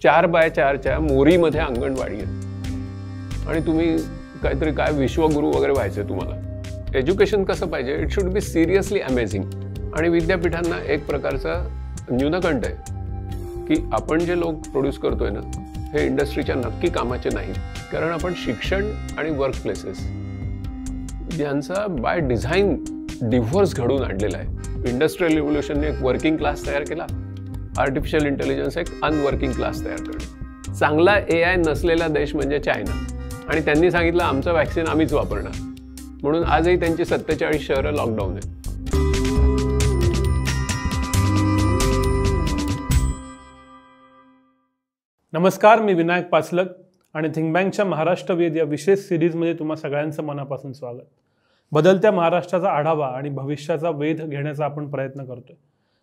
4x4च्या मोरीमध्ये अंगणवाडी आहे आणि तुम्ही काहीतरी काय विश्वगुरू वगैरे व्हायचं तुम्हाला. एज्युकेशन कसं पाहिजे, it should be seriously amazing. आणि विद्यापीठांना एक प्रकारचा न्यूनगंड आहे की आपण जे लोक प्रोड्यूस करतोय ना हे इंडस्ट्रीच्या नक्की कामाचे नाही. कारण आपण शिक्षण आणि वर्क प्लेसेस यांचा बाय डिझाईन डिव्होर्स घडवून आणलेला आहे. इंडस्ट्रियल रिव्होल्युशनने एक वर्किंग क्लास तयार केला, आर्टिफिशियल इंटेलिजन्स एक अनवर्किंग क्लास तयार करणे. चांगला AI नसलेला देश म्हणजे चायना, आणि त्यांनी सांगितलं आमचं वॅक्सिन आम्हीच वापरणार, म्हणून आजही त्यांची 47 शहरं लॉकडाऊन आहेत. नमस्कार, मी विनायक पाचलक आणि थिंक बँकच्या महाराष्ट्र वेध या विशेष सिरीजमध्ये तुम्हा सगळ्यांचं मनापासून स्वागत. बदलत्या महाराष्ट्राचा आढावा आणि भविष्याचा वेध घेण्याचा आपण प्रयत्न करतोय.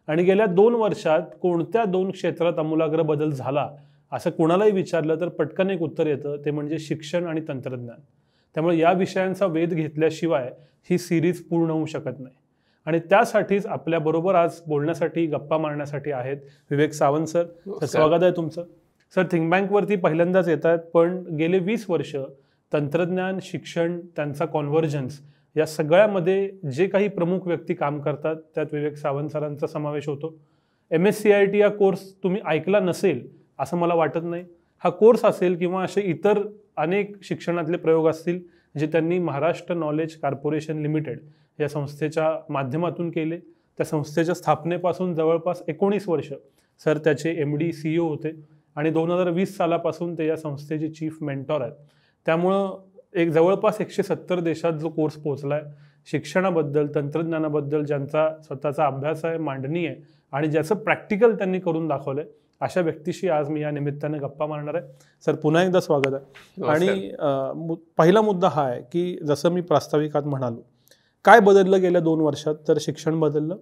आणि गेल्या 2 वर्षात कोणत्या 2 क्षेत्रात आमूलाग्र बदल झाला असं कोणालाही विचारलं तर पटकन एक उत्तर येतं, ते म्हणजे शिक्षण आणि तंत्रज्ञान. त्यामुळे या विषयांचा वेध घेतल्याशिवाय ही सिरीज पूर्ण होऊ शकत नाही. आणि त्यासाठीच आपल्याबरोबर आज बोलण्यासाठी, गप्पा मारण्यासाठी आहेत विवेक सावंत सर. स्वागत आहे तुमचं. सर, थिंक बँकवरती पहिल्यांदाच येत आहेत, पण गेले 20 वर्ष तंत्रज्ञान, शिक्षण, त्यांचा कॉन्व्हर्जन्स या सगळ्यामध्ये जे काही प्रमुख व्यक्ती काम करतात त्यात विवेक सावंत सरांचा समावेश होतो. MSCIT या कोर्स तुम्ही ऐकला नसेल असं मला वाटत नाही. हा कोर्स असेल किंवा असे इतर अनेक शिक्षणातले प्रयोग असतील जे त्यांनी महाराष्ट्र नॉलेज कॉर्पोरेशन लिमिटेड या संस्थेच्या माध्यमातून केले. त्या संस्थेच्या स्थापनेपासून जवळपास 19 वर्ष सर त्याचे MD CEO होते आणि 2020 सालापासून ते या संस्थेचे चीफ मेंटॉर आहेत. त्यामुळं एक जवळपास 170 देशात जो कोर्स पोहोचला आहे, शिक्षणाबद्दल, तंत्रज्ञानाबद्दल ज्यांचा स्वतःचा अभ्यास आहे, मांडणी आहे आणि ज्याचं प्रॅक्टिकल त्यांनी करून दाखवलं आहे, अशा व्यक्तीशी आज मी या निमित्ताने गप्पा मारणार आहे. सर, पुन्हा एकदा स्वागत आहे. आणि पहिला मुद्दा हा आहे की जसं मी प्रास्ताविकात म्हणालो, काय बदललं गेल्या 2 वर्षात? तर शिक्षण बदललं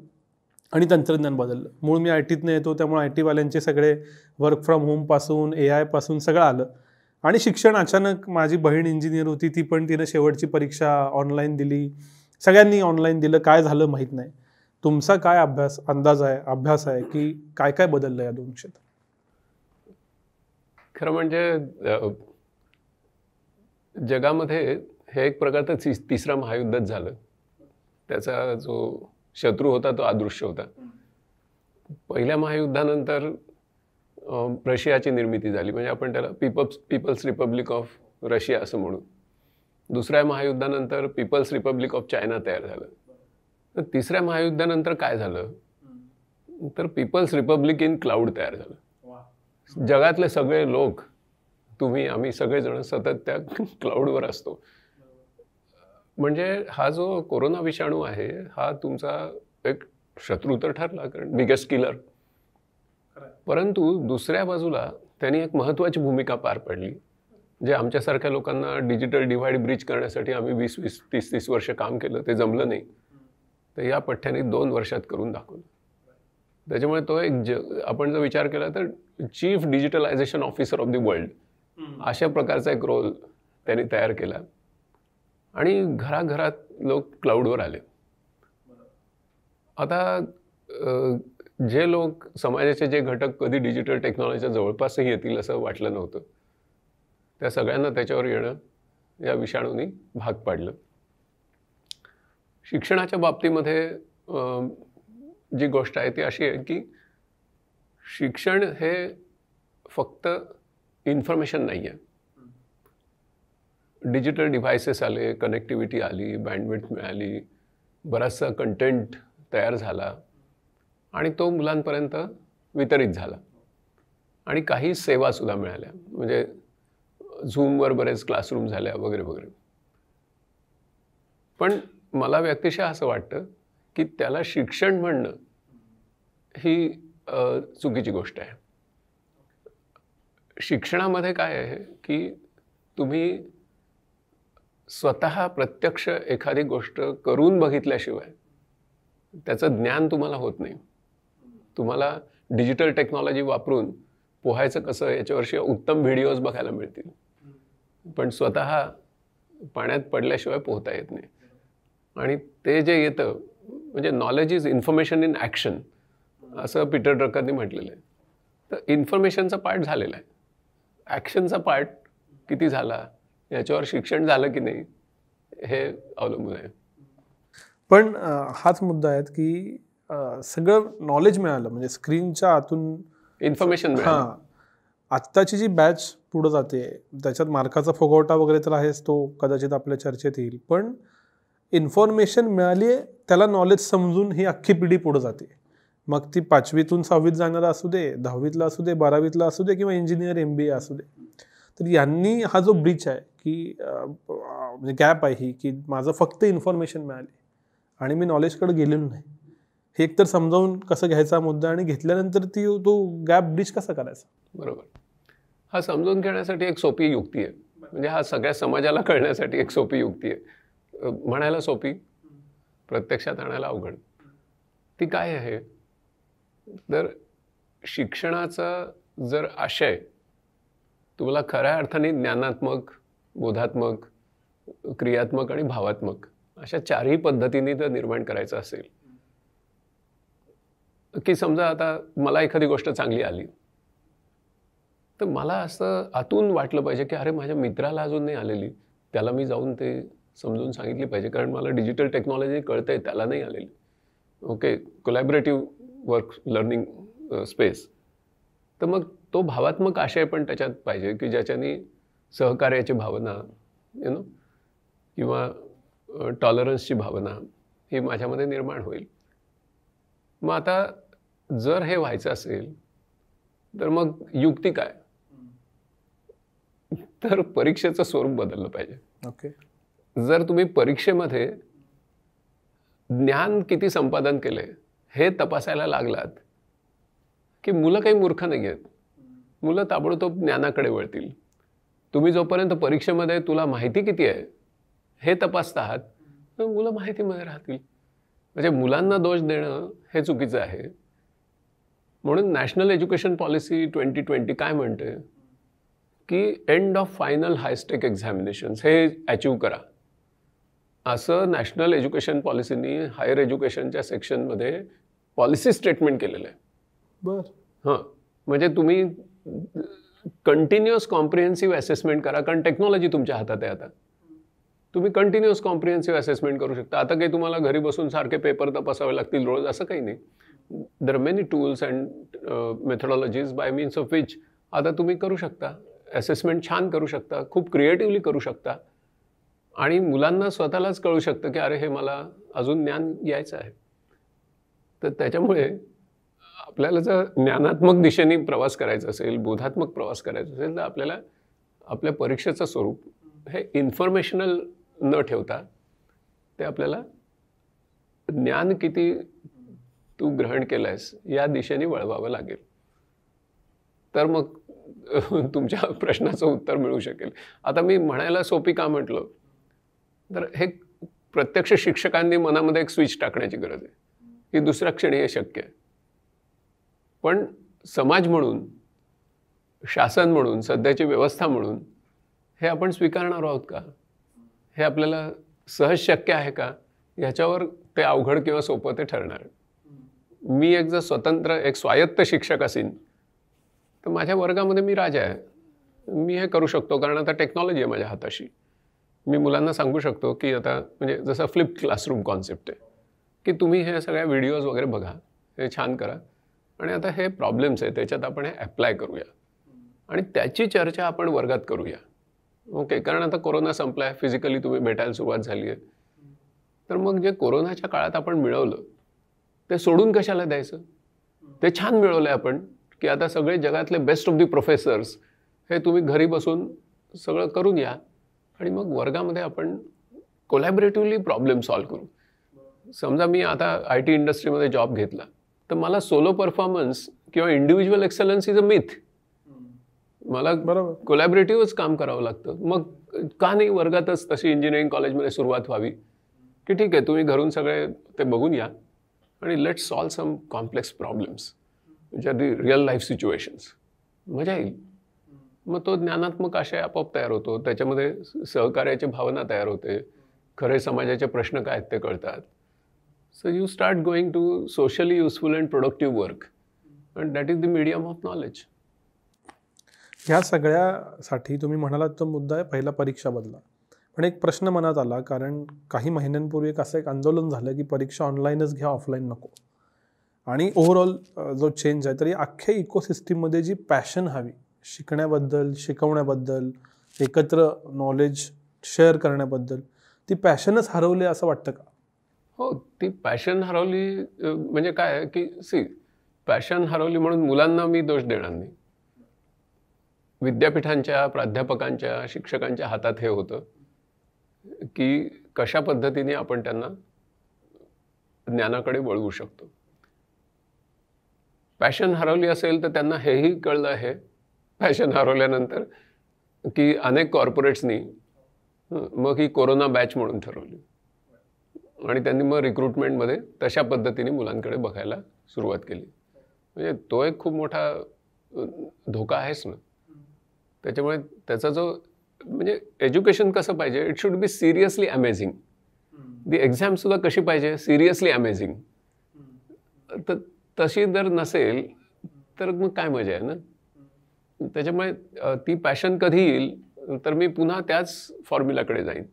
आणि तंत्रज्ञान बदललं. मूळ मी IT येतो, त्यामुळे IT वाल्यांचे सगळे वर्क फ्रॉम होमपासून AI पासून सगळं आलं. आणि शिक्षण अचानक, माझी बहीण इंजिनियर होती, ती पण तिनं शेवटची परीक्षा ऑनलाईन दिली, सगळ्यांनी ऑनलाईन दिलं. काय झालं माहीत नाही. तुमचा काय अंदाज आहे, अभ्यास आहे की काय काय बदललं या 2 क्षेत्रात? खरं म्हणजे जगामध्ये हे एक प्रकारचं तिसरं महायुद्धच झालं. त्याचा जो शत्रू होता तो अदृश्य होता. पहिल्या महायुद्धानंतर रशियाची निर्मिती झाली, म्हणजे आपण त्याला पीपल्स रिपब्लिक ऑफ रशिया असं म्हणू. दुसऱ्या महायुद्धानंतर पीपल्स रिपब्लिक ऑफ चायना तयार झालं. तर तिसऱ्या महायुद्धानंतर काय झालं तर पीपल्स रिपब्लिक इन क्लाउड तयार झालं. जगातले सगळे लोक, तुम्ही, आम्ही सगळेजण सतत त्या क्लाउडवर असतो. म्हणजे हा जो कोरोना विषाणू आहे हा तुमचा एक शत्रू तर ठरला, कारण बिगेस्ट किलर. परंतु दुसऱ्या बाजूला त्यांनी एक महत्त्वाची भूमिका पार पडली, जे आमच्यासारख्या लोकांना डिजिटल डिव्हाइड ब्रिज करण्यासाठी आम्ही 20-20, 30-30 वर्ष काम केलं, ते जमलं नाही. तर या पठ्ठ्याने 2 वर्षात करून दाखवलं. त्याच्यामुळे तो एक आपण जर विचार केला तर chief digitalisation officer of the world अशा प्रकारचा एक रोल त्यांनी तयार केला. आणि घराघरात लोक क्लाउडवर आले. आता जे लोक, समाजाचे जे घटक कधी डिजिटल टेक्नॉलॉजीच्या जवळपासही येतील असं वाटलं नव्हतं, त्या सगळ्यांना त्याच्यावर येणं या विषाणूंनी भाग पाडलं. शिक्षणाच्या बाबतीमध्ये जी गोष्ट आहे ती अशी आहे की शिक्षण हे फक्त इन्फॉर्मेशन नाही आहे. डिजिटल डिव्हायसेस आले, कनेक्टिव्हिटी आली, बँडविड्थ मिळाली, बराचसा कंटेंट तयार झाला आणि तो मुलांपर्यंत वितरित झाला. आणि काही सेवासुद्धा मिळाल्या, म्हणजे झूमवर बरेच क्लासरूम झाल्या वगैरे वगैरे. पण मला व्यक्तिशः असं वाटतं की त्याला शिक्षण म्हणणं ही चुकीची गोष्ट आहे. शिक्षणामध्ये काय आहे की तुम्ही स्वतः प्रत्यक्ष एखादी गोष्ट करून बघितल्याशिवाय त्याचं ज्ञान तुम्हाला होत नाही. तुम्हाला डिजिटल टेक्नॉलॉजी वापरून पोहायचं कसं याच्यावरशिवाय उत्तम व्हिडिओज बघायला मिळतील, पण स्वतः पाण्यात पडल्याशिवाय पोहता येत नाही. आणि ते जे येतं म्हणजे knowledge is information in action असं पीटर ड्रकरनी म्हटलेलं आहे. तर इन्फॉर्मेशनचा पार्ट झालेला आहे, ॲक्शनचा पार्ट किती झाला याच्यावर शिक्षण झालं की नाही हे अवलंबून आहे. पण हाच मुद्दा आहे की सगळं नॉलेज मिळालं म्हणजे स्क्रीनच्या आतून इन्फॉर्मेशन मिळालं. हां, आत्ताची जी बॅच पुढे जाते त्याच्यात मार्काचा फुगवटा वगैरे तर आहेच, तो कदाचित आपल्या चर्चेत येईल, पण इन्फॉर्मेशन मिळाली आहे त्याला नॉलेज समजून ही अख्खी पिढी पुढे जाते. मग ती 5वीतून 6वीत जाणारा असू दे, 10वीतला असू दे, 12वीतला असू दे किंवा इंजिनियर MBA असू दे. तर यांनी हा जो ब्रिज आहे की म्हणजे गॅप आहे ही की माझं फक्त इन्फॉर्मेशन मिळाली आणि मी नॉलेजकडे गेलेलो नाही, हे एकतर समजावून कसं घ्यायचा मुद्दा आणि घेतल्यानंतर तो गॅप ब्रिज कसा करायचा. बरोबर. हा समजून घेण्यासाठी एक सोपी युक्ती आहे, म्हणजे हा सगळ्या समाजाला कळण्यासाठी एक सोपी युक्ती आहे. म्हणायला सोपी, प्रत्यक्षात आणायला अवघड. ती काय आहे तर शिक्षणाचा जर आशय तुम्हाला खऱ्या अर्थाने ज्ञानात्मक, बोधात्मक, क्रियात्मक आणि भावात्मक अशा चारही पद्धतीने जर निर्माण करायचं असेल की समजा आता मला एखादी गोष्ट चांगली आली तर मला असं आतून वाटलं पाहिजे की अरे माझ्या मित्राला अजून नाही आलेली, त्याला मी जाऊन ते समजून सांगितली पाहिजे, कारण मला डिजिटल टेक्नॉलॉजी कळतंय त्याला नाही आलेली. Okay, collaborative work learning space. तर मग तो भावात्मक आशय पण त्याच्यात पाहिजे की ज्याच्याने सहकार्याची भावना किंवा टॉलरन्सची भावना ही माझ्यामध्ये निर्माण होईल. मग आता जर हे व्हायचं असेल तर मग युक्ती काय, तर परीक्षेचं स्वरूप बदललं पाहिजे. ओके, जर तुम्ही परीक्षेमध्ये ज्ञान किती संपादन केले हे तपासायला लागलात की मुलं काही मूर्ख नाही आहेत, मुलं ताबडतोब ज्ञानाकडे वळतील. तुम्ही जोपर्यंत परीक्षेमध्ये तुला माहिती किती आहे हे तपासता आहात तर मुलं माहितीमध्ये राहतील. म्हणजे मुलांना दोष देणं हे चुकीचं आहे. म्हणून नॅशनल एज्युकेशन पॉलिसी 2020 काय म्हणते की एंड ऑफ फायनल हायस्टेक एक्झामिनेशन्स हे अचीव करा, असं नॅशनल एज्युकेशन पॉलिसीनी हायर एज्युकेशनच्या सेक्शनमध्ये पॉलिसी स्टेटमेंट केलेलं आहे. बरं. हां, म्हणजे तुम्ही कंटिन्युअस कॉम्प्रिहेन्सिव्ह असेसमेंट करा, कारण टेक्नॉलॉजी तुमच्या हातात आहे. आता तुम्ही कंटिन्युअस कॉम्प्रिहेन्सिव्ह असेसमेंट करू शकता. आता काही तुम्हाला घरी बसून सारखे पेपर तपासावे लागतील रोज असं काही नाही. There are many tools and मेथडॉलॉजीज bye means of which आता तुम्ही करू शकता, असेसमेंट छान करू शकता, खूप क्रिएटिव्हली करू शकता आणि मुलांना स्वतःलाच कळू शकतं की अरे हे मला अजून ज्ञान यायचं आहे. तर त्याच्यामुळे आपल्याला जर ज्ञानात्मक दिशेने प्रवास करायचा असेल, बोधात्मक प्रवास करायचा असेल तर आपल्याला आपल्या परीक्षेचं स्वरूप हे इन्फॉर्मेशनल न ठेवता ते आपल्याला ज्ञान किती तू ग्रहण केलं आहेस या दिशेने वळवावं लागेल. तर मग तुमच्या प्रश्नाचं उत्तर मिळू शकेल. आता मी म्हणायला सोपी का म्हटलं तर हे प्रत्यक्ष शिक्षकांनी मनामध्ये एक स्विच टाकण्याची गरज आहे की दुसऱ्या क्षणी हे शक्य आहे. पण समाज म्हणून, शासन म्हणून, सध्याची व्यवस्था म्हणून हे आपण स्वीकारणार आहोत का, हे आपल्याला सहज शक्य आहे का, ह्याच्यावर ते अवघड किंवा सोपं ते ठरणार आहे. मी एक जर स्वतंत्र एक स्वायत्त शिक्षक असेन तर माझ्या वर्गामध्ये मी राजा आहे, मी हे करू शकतो कारण आता टेक्नॉलॉजी आहे माझ्या हाताशी. मी मुलांना सांगू शकतो की आता म्हणजे जसं फ्लिप क्लासरूम कॉन्सेप्ट आहे की तुम्ही हे सगळ्या व्हिडिओज वगैरे बघा, हे छान करा आणि आता हे प्रॉब्लेम्स आहे त्याच्यात आपण हे अप्लाय करूया आणि त्याची चर्चा आपण वर्गात करूया. ओके, कारण आता कोरोना संपला आहे, फिजिकली तुम्ही भेटायला सुरुवात झाली आहे. तर मग जे कोरोनाच्या काळात आपण मिळवलं ते सोडून कशाला द्यायचं, ते छान मिळवलं आहे आपण की आता सगळे जगातले बेस्ट ऑफ दी प्रोफेसर्स हे तुम्ही घरी बसून सगळं करून या आणि मग वर्गामध्ये आपण कोलॅबरेटिव्हली प्रॉब्लेम सॉल्व्ह करू. समजा मी आता IT इंडस्ट्रीमध्ये जॉब घेतला तर मला सोलो परफॉर्मन्स किंवा individual excellence is a myth, मला कोलॅबरेटिव्हच काम करावं लागतं. मग का नाही वर्गातच तशी इंजिनिअरिंग कॉलेजमध्ये सुरुवात व्हावी की ठीक आहे तुम्ही घरून सगळे ते बघून या आणि let solve some complex problems which are the real life situations, मजा येईल. मग तो ज्ञानात्मक आशय आपोआप तयार होतो, त्याच्यामध्ये सहकार्याची भावना तयार होते, खरे समाजाचे प्रश्न काय आहेत ते कळतात. So you start going to socially useful and productive work and that is the medium of knowledge. ह्या सगळ्यासाठी तुम्ही म्हणालात तो मुद्दा आहे पहिला परीक्षा बदला. पण एक प्रश्न मनात आला, कारण काही महिन्यांपूर्वी असं एक आंदोलन झालं की परीक्षा ऑनलाईनच घ्या, ऑफलाईन नको. आणि ओव्हरऑल जो चेंज आहे, तर या अख्ख्या इकोसिस्टीममध्ये जी पॅशन हवी शिकण्याबद्दल, शिकवण्याबद्दल, एकत्र नॉलेज शेअर करण्याबद्दल, ती पॅशनच हरवली असं वाटतं का? हो, ती पॅशन हरवली म्हणजे काय आहे की पॅशन हरवली म्हणून मुलांना मी दोष देणार नाही. विद्यापीठांच्या, प्राध्यापकांच्या, शिक्षकांच्या हातात हे होतं की कशा पद्धतीने आपण त्यांना ज्ञानाकडे वळवू शकतो. पॅशन हरवली असेल तर त्यांना हेही कळलं आहे पॅशन हरवल्यानंतर की अनेक कॉर्पोरेट्सनी मग ही कोरोना बॅच म्हणून ठरवली आणि त्यांनी मग रिक्रुटमेंटमध्ये तशा पद्धतीने मुलांकडे बघायला सुरुवात केली. म्हणजे तो एक खूप मोठा धोका आहेच ना. त्याच्यामुळे त्याचा जो म्हणजे एज्युकेशन कसं पाहिजे, it should be seriously amazing. The एक्झामसुद्धा कशी पाहिजे, सिरियसली अमेझिंग. तर तशी जर नसेल तर मग काय मजा आहे ना. त्याच्यामुळे ती पॅशन कधी येईल तर मी पुन्हा त्याच फॉर्म्युलाकडे जाईन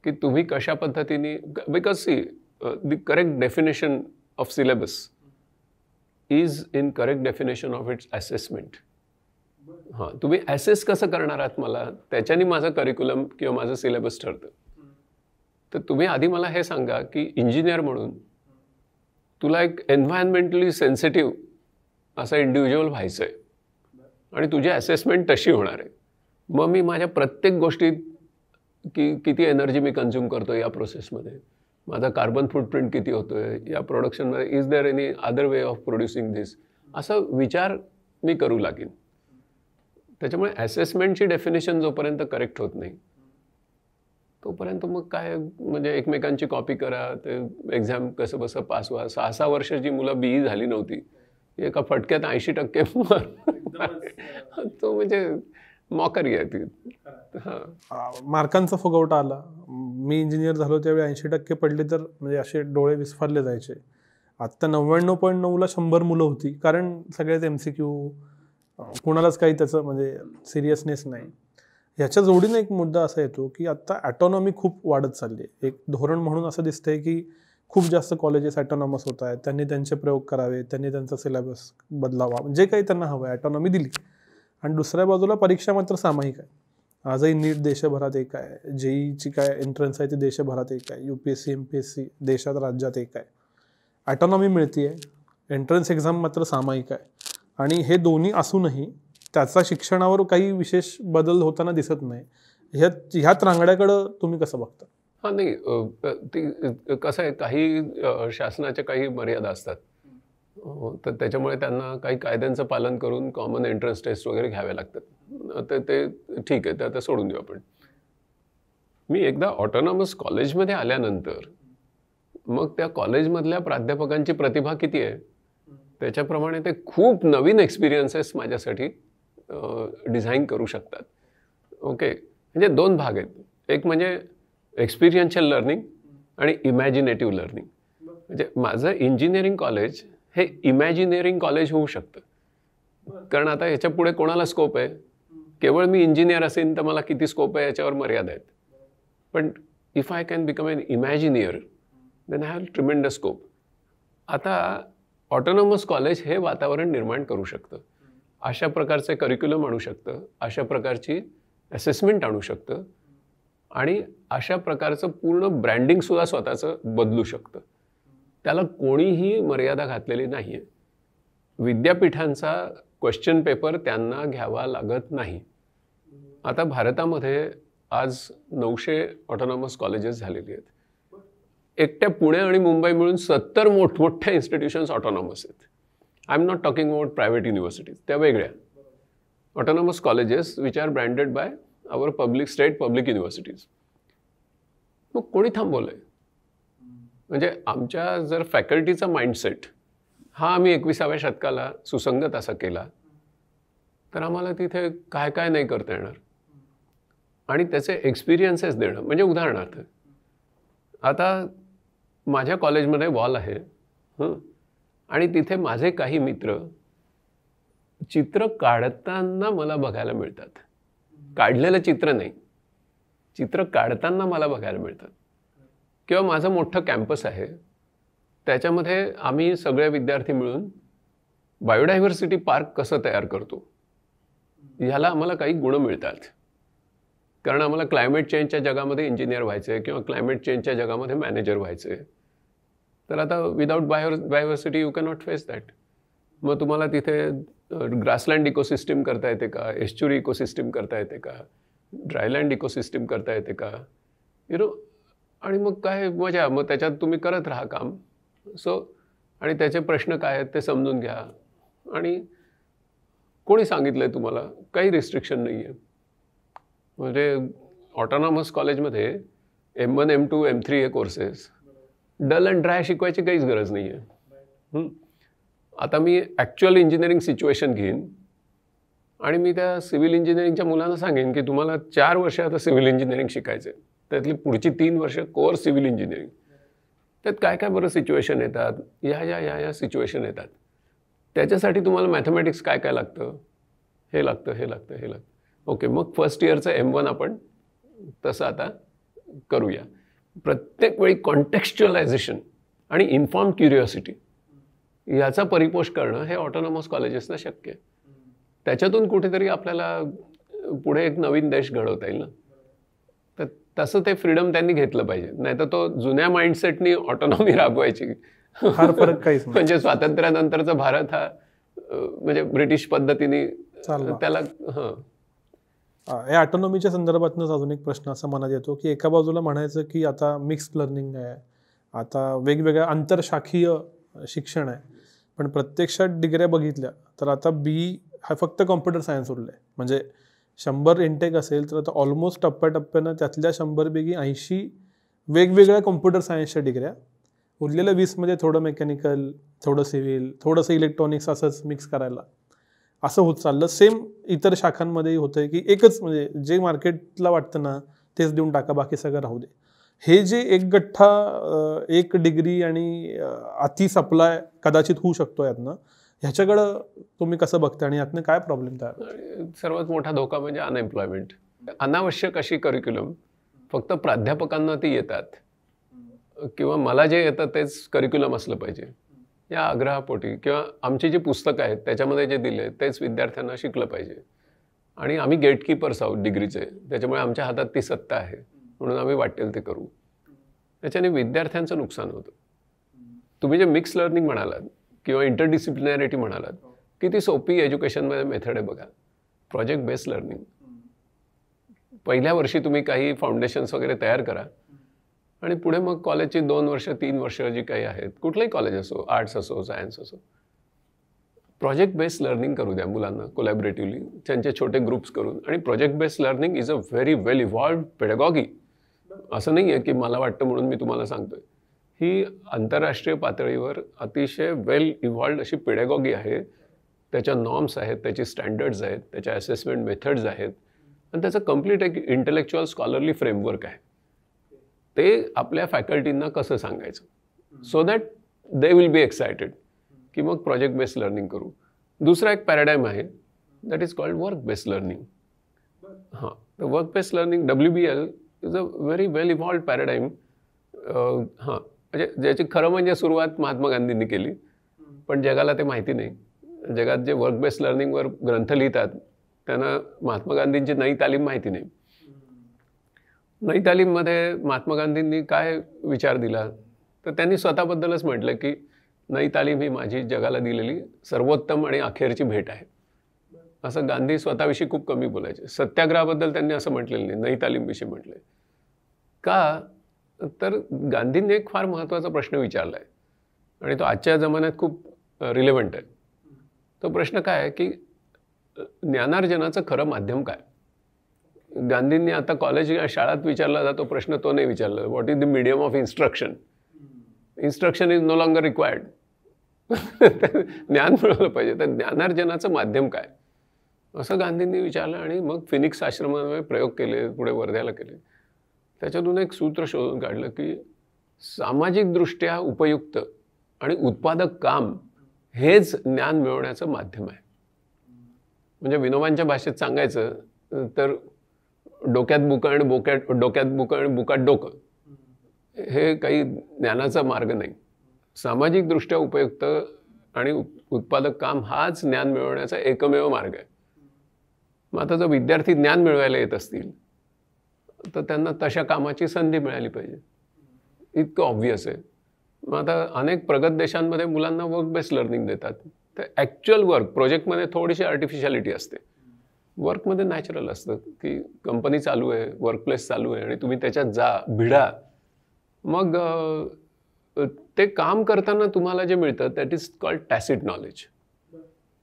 की तुम्ही कशा पद्धतीने, because the correct definition of syllabus is in correct definition of its assessment. हां, तुम्ही ॲसेस कसं करणार आहात मला, त्याच्याने माझं करिक्युलम किंवा माझं सिलेबस ठरतं. तर तुम्ही आधी मला हे सांगा की इंजिनियर म्हणून तुला एक एन्व्हायरमेंटली सेन्सिटिव्ह असा इंडिव्हिज्युअल व्हायचं आहे आणि तुझी असेसमेंट तशी होणार आहे. मग मी माझ्या प्रत्येक गोष्टीत किती एनर्जी मी कन्झ्युम करतो या प्रोसेसमध्ये, माझा कार्बन फूटप्रिंट किती होतो आहे या प्रोडक्शनमध्ये, is there any other way of producing this, असा विचार मी करू लागेन. त्याच्यामुळे ॲसेसमेंटची डेफिनेशन जोपर्यंत करेक्ट होत नाही तोपर्यंत मग काय म्हणजे एकमेकांची कॉपी करा, ते एक्झाम कसं बसं पास व्हा. 6 वर्षाची मुलं BE झाली नव्हती, एका फटक्यात 80% तो म्हणजे मॉकरी आहे ती. मार्कांचा फुगवटा आला. मी इंजिनियर झालो त्यावेळी 80% पडले तर म्हणजे असे डोळे विस्फारले जायचे. आत्ता 99.9ला 100 मुलं होती, कारण सगळेच MCQ, कुणालाच काही त्याचं म्हणजे सिरियसनेस नाही. ह्याच्या जोडीने एक मुद्दा असा येतो की आत्ता ॲटॉनॉमी खूप वाढत चालली आहे. एक धोरण म्हणून असं दिसतंय की खूप जास्त कॉलेजेस ॲटॉनॉमस होत आहेत, त्यांनी त्यांचे प्रयोग करावे, त्यांनी त्यांचा सिलेबस बदलावा, जे काही त्यांना हवं आहे ॲटॉनॉमी दिली. आणि दुसऱ्या बाजूला परीक्षा मात्र सामायिक आहे. आजही नीट देशभरात एक आहे, JEEची काय एंट्रन्स आहे ती देशभरात एक आहे, UPSC MPSC देशात राज्यात एक आहे. ॲटॉनॉमी मिळते आहे, एंट्रन्स एक्झाम मात्र सामायिक आहे. आणि हे दोन्ही असूनही त्याचा शिक्षणावर काही विशेष बदल होताना दिसत नाही. ह्यात रांगड्याकडं तुम्ही कसं बघता? हां, नाही ती कसं आहे, काही शासनाच्या काही मर्यादा असतात. तर त्याच्यामुळे त्यांना काही कायद्यांचं पालन करून कॉमन एंट्रन्स टेस्ट वगैरे घ्यावे लागतात. तर ते ठीक आहे, ते आता सोडून देऊ आपण. मी एकदा ऑटोनॉमस कॉलेजमध्ये आल्यानंतर मग त्या कॉलेजमधल्या प्राध्यापकांची प्रतिभा किती आहे त्याच्याप्रमाणे ते खूप नवीन एक्सपिरियन्सेस माझ्यासाठी डिझाईन करू शकतात. ओके, म्हणजे 2 भाग आहेत. एक म्हणजे एक्सपिरियन्शियल लर्निंग आणि इमॅजिनेटिव्ह लर्निंग. म्हणजे माझं इंजिनिअरिंग कॉलेज हे इमॅजिनिअरिंग कॉलेज होऊ शकतं, कारण आता ह्याच्या पुढे कोणाला स्कोप आहे. केवळ मी इंजिनियर असेन तर मला किती स्कोप आहे याच्यावर मर्यादा आहेत. पण if I can become an imagineer then I have tremendous scope. आता ऑटोनॉमस कॉलेज हे वातावरण निर्माण करू शकतं, अशा प्रकारचे करिक्युलम आणू शकतं, अशा प्रकारची असेसमेंट आणू शकतं आणि अशा प्रकारचं पूर्ण ब्रँडिंगसुद्धा स्वतःचं बदलू शकतं. त्याला कोणीही मर्यादा घातलेली नाही आहे. विद्यापीठांचा क्वेश्चन पेपर त्यांना घ्यावा लागत नाही. आता भारतामध्ये आज 900 ऑटोनॉमस कॉलेजेस झालेली आहेत. एकट्या पुणे आणि मुंबई मिळून 70 मोठमोठ्या इन्स्टिट्यूशन्स ऑटोनॉमस आहेत. I am not talking about private universities, त्या वेगळ्या. Autonomous colleges which are branded by our state public universities. मग कोणी थांबवलंय? म्हणजे आमच्या जर फॅकल्टीचा माइंडसेट हा आम्ही 21व्या शतकाला सुसंगत असा केला तर आम्हाला तिथे काय काय नाही करता येणार. आणि त्याचे एक्सपिरियन्सेस देणं म्हणजे उदाहरणार्थ आता माझ्या कॉलेजमध्ये वॉल आहे, आणि तिथे माझे काही मित्र चित्र काढताना मला बघायला मिळतात. काढलेलं चित्र नाही, चित्र काढताना मला बघायला मिळतात. किंवा माझं मोठं कॅम्पस आहे, त्याच्यामध्ये आम्ही सगळे विद्यार्थी मिळून बायोडायव्हर्सिटी पार्क कसं तयार करतो ह्याला आम्हाला काही गुण मिळतात. कारण आम्हाला क्लायमेट चेंजच्या जगामध्ये इंजिनियर व्हायचं आहे किंवा क्लायमेट चेंजच्या जगामध्ये मॅनेजर व्हायचं आहे. तर आता without biodiversity you can not face that. मग तुम्हाला तिथे ग्रासलँड इकोसिस्टीम करता येते का, एस्च्युरी इकोसिस्टीम करता येते का, ड्रायलँड इकोसिस्टीम करता येते का, आणि मग काय मजा. मग त्याच्यात तुम्ही करत राहा काम. आणि त्याचे प्रश्न काय आहेत ते समजून घ्या. आणि कोणी सांगितलं आहे तुम्हाला, काही रिस्ट्रिक्शन नाही आहे. म्हणजे ऑटोनॉमस कॉलेजमध्ये M1, M2, M3 हे कोर्सेस डल अँड ड्राय शिकवायची काहीच गरज नाही आहे. आता मी ॲक्च्युअल इंजिनिअरिंग सिच्युएशन घेईन आणि मी त्या सिव्हिल इंजिनिअरिंगच्या मुलांना सांगेन की तुम्हाला 4 वर्ष आता सिव्हिल इंजिनिअरिंग शिकायचं आहे, त्यातली पुढची 3 वर्ष कोर सिव्हिल इंजिनिअरिंग. त्यात काय काय बरं सिच्युएशन येतात, या सिच्युएशन येतात. त्याच्यासाठी तुम्हाला मॅथमॅटिक्स काय काय लागतं, हे लागतं, हे लागतं, हे लागतं. ओके, मग फर्स्ट इयरचं M1 आपण तसं आता करूया. प्रत्येक वेळी कॉन्टेक्स्च्युअलायझेशन आणि इन्फॉर्म क्युरिओसिटी याचा परिपोष करणं हे ऑटोनॉमस कॉलेजेसना शक्य आहे. त्याच्यातून कुठेतरी आपल्याला पुढे एक नवीन देश घडवता येईल ना. तर तसं ते फ्रीडम त्यांनी घेतलं पाहिजे. नाही तर तो जुन्या माइंडसेटनी ऑटोनॉमी राबवायची. फार फरक काहीच म्हणजे स्वातंत्र्यानंतरचा भारत हा म्हणजे ब्रिटिश पद्धतीने त्याला या ऑटोनॉमीच्या संदर्भातूनच अजून एक प्रश्न असा मनात येतो की एका बाजूला म्हणायचं की आता मिक्स्ड लर्निंग आहे, आता वेगवेगळ्या आंतरशाखीय शिक्षण आहे, पण प्रत्यक्षात डिग्र्या बघितल्या तर आता BE हा फक्त कॉम्प्युटर सायन्स उरलं आहे. म्हणजे 100 इंटेक असेल तर आता ऑलमोस्ट टप्प्याटप्प्यानं त्यातल्या 100 पैकी 80 वेगवेगळ्या कॉम्प्युटर सायन्सच्या डिग्र्या, उरलेल्या 20मध्ये थोडं मेकॅनिकल, थोडं सिव्हिल, थोडंसं इलेक्ट्रॉनिक्स असंच मिक्स करायला असं होत चाललं. सेम इतर शाखांमध्येही होतं आहे की एकच म्हणजे जे मार्केटला वाटतं ना तेच देऊन टाका, बाकी सगळं राहू दे. हे जे एक गठ्ठा, एक डिग्री आणि अति सप्लाय कदाचित होऊ शकतो यातनं, ह्याच्याकडं तुम्ही कसं बघता आणि यातनं काय प्रॉब्लेम तयार? सर्वात मोठा धोका म्हणजे अनएम्प्लॉयमेंट. अनावश्यक अशी करिक्युलम फक्त प्राध्यापकांना ती येतात किंवा मला जे येतं तेच करिक्युलम असलं पाहिजे या आग्रहापोटी, किंवा आमची जी पुस्तकं आहेत त्याच्यामध्ये जे दिले तेच विद्यार्थ्यांना शिकलं पाहिजे. आणि आम्ही गेटकीपर्स आहोत डिग्रीचे, त्याच्यामुळे आमच्या हातात ती सत्ता आहे म्हणून आम्ही वाटेल ते करू. त्याच्याने विद्यार्थ्यांचं नुकसान होतं. तुम्ही जे मिक्स लर्निंग म्हणालात किंवा इंटरडिसिप्लिनॅरिटी म्हणालात, किती सोपी एज्युकेशनमध्ये मेथड आहे बघा. Project based learning. पहिल्या वर्षी तुम्ही काही फाउंडेशन्स वगैरे तयार करा आणि पुढे मग कॉलेजची 2 वर्ष 3 वर्ष जी काही आहेत, कुठलंही कॉलेज असो, आर्ट्स असो, सायन्स असो, प्रोजेक्ट बेस्ड लर्निंग करू द्या मुलांना कोलॅबरेटिव्हली, त्यांचे छोटे ग्रुप्स करून. आणि project based learning is a very well evolved pedagogy. असं नाही आहे की मला वाटतं म्हणून मी तुम्हाला सांगतोय. ही आंतरराष्ट्रीय पातळीवर अतिशय वेल इव्हॉल्व्ड अशी पेडागॉगी आहे. त्याच्या नॉर्म्स आहेत, त्याची स्टँडर्ड्स आहेत, त्याच्या असेसमेंट मेथड्स आहेत आणि त्याचं कम्प्लीट एक इंटेलेक्च्युअल स्कॉलरली फ्रेमवर्क आहे. ते आपल्या फॅकल्टींना कसं सांगायचं so that they will be excited की मग प्रोजेक्ट बेस्ड लर्निंग करू. दुसरा एक पॅराडाईम आहे that is called work based learning. हां, तर work based learning WBL is a very well evolved paradigm. हां, म्हणजे ज्याची खरं म्हणजे सुरुवात महात्मा गांधींनी केली, पण जगाला ते माहिती नाही. जगात जे वर्क बेस्ड लर्निंगवर ग्रंथ लिहितात त्यांना महात्मा गांधींची नई तालीम माहिती नाही. नई तालीममध्ये महात्मा गांधींनी काय विचार दिला, तर त्यांनी स्वतःबद्दलच म्हटलं की नई तालीम ही माझी जगाला दिलेली सर्वोत्तम आणि अखेरची भेट आहे. असं गांधी स्वतःविषयी खूप कमी बोलायचे. सत्याग्रहाबद्दल त्यांनी असं म्हटलेलं नाही, नई तालीमविषयी म्हटलंय. का तर गांधींनी एक फार महत्त्वाचा प्रश्न विचारला आहे आणि तो आजच्या जमान्यात खूप रिलेव्हंट आहे. तो प्रश्न काय आहे की ज्ञानार्जनाचं खरं माध्यम काय. गांधींनी आता कॉलेज या शाळात विचारला जातो प्रश्न तो नाही विचारला, what is the medium of instruction. Instruction is no longer required. ज्ञान मिळवलं पाहिजे, तर ज्ञानार्जनाचं माध्यम काय असं गांधींनी विचारलं. आणि मग फिनिक्स आश्रमामध्ये प्रयोग केले, पुढे वर्ध्याला केले. त्याच्यातून एक सूत्र शोधून काढलं की सामाजिकदृष्ट्या उपयुक्त आणि उत्पादक काम हेच ज्ञान मिळवण्याचं माध्यम आहे. म्हणजे विनोबांच्या भाषेत सांगायचं तर डोक्यात बुकं आणि बुकात डोकं हे काही ज्ञानाचा मार्ग नाही. सामाजिकदृष्ट्या उपयुक्त आणि उत्पादक काम हाच ज्ञान मिळवण्याचा एकमेव मार्ग आहे. मग आता जर विद्यार्थी ज्ञान मिळवायला येत असतील तर त्यांना तशा कामाची संधी मिळाली पाहिजे. इतकं ऑब्व्हियस आहे. मग आता अनेक प्रगत देशांमध्ये मुलांना वर्क बेस्ड लर्निंग देतात. तर ॲक्च्युअल वर्क प्रोजेक्टमध्ये थोडीशी आर्टिफिशियलिटी असते. वर्कमध्ये नॅचरल असतं की कंपनी चालू आहे, वर्कप्लेस चालू आहे आणि तुम्ही त्याच्यात जा, भिडा. मग ते काम करताना तुम्हाला जे मिळतं that is called tacit knowledge.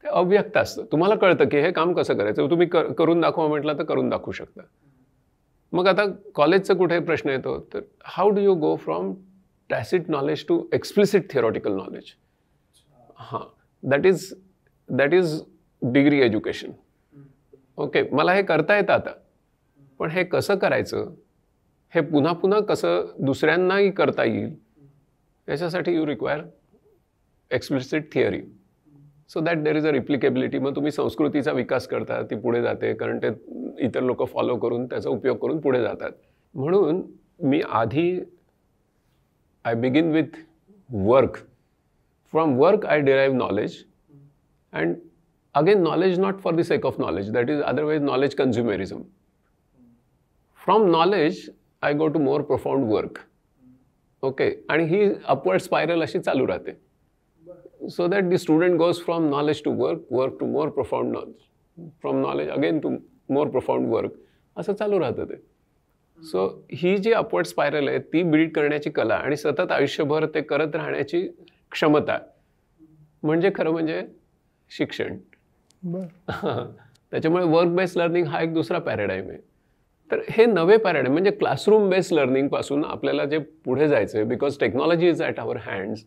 ते अव्यक्त असतं. तुम्हाला कळतं की हे काम कसं करायचं. तुम्ही करून दाखवा म्हटलं तर करून दाखवू शकता. मग आता कॉलेजचा कुठे प्रश्न येतो तर how do you go from tacit knowledge to explicit theoretical knowledge. हां, that is degree education. Okay, मला हे करता येतं आता, पण हे कसं करायचं, हे पुन्हा पुन्हा कसं दुसऱ्यांनाही करता येईल, याच्यासाठी you require explicit theory so that there is a replicability. मग तुम्ही संस्कृतीचा विकास करता, ती पुढे जाते, कारण ते इतर लोक फॉलो करून त्याचा उपयोग करून पुढे जातात. म्हणून मी आधी I begin with work. From work I derive knowledge and again knowledge not for the sake of knowledge, that is otherwise knowledge consumerism. From knowledge I go to more profound work. Okay, आणि ही upward spiral अशी चालू राहते. So that the student goes from knowledge to work to more profound knowledge, from knowledge again to more profound work, असं चालू राहतं ते. So ही जी upward spiral आहे ती बिल्ड करण्याची कला आणि सतत आयुष्यभर ते करत राहण्याची क्षमता म्हणजे खरं म्हणजे शिक्षण. त्याच्यामुळे वर्क बेस्ड लर्निंग हा एक दुसरा पॅराडाईम आहे. तर हे नवे पॅराडाईम म्हणजे क्लासरूम बेस्ड लर्निंगपासून आपल्याला जे पुढे जायचं आहे, because technology is at our hands.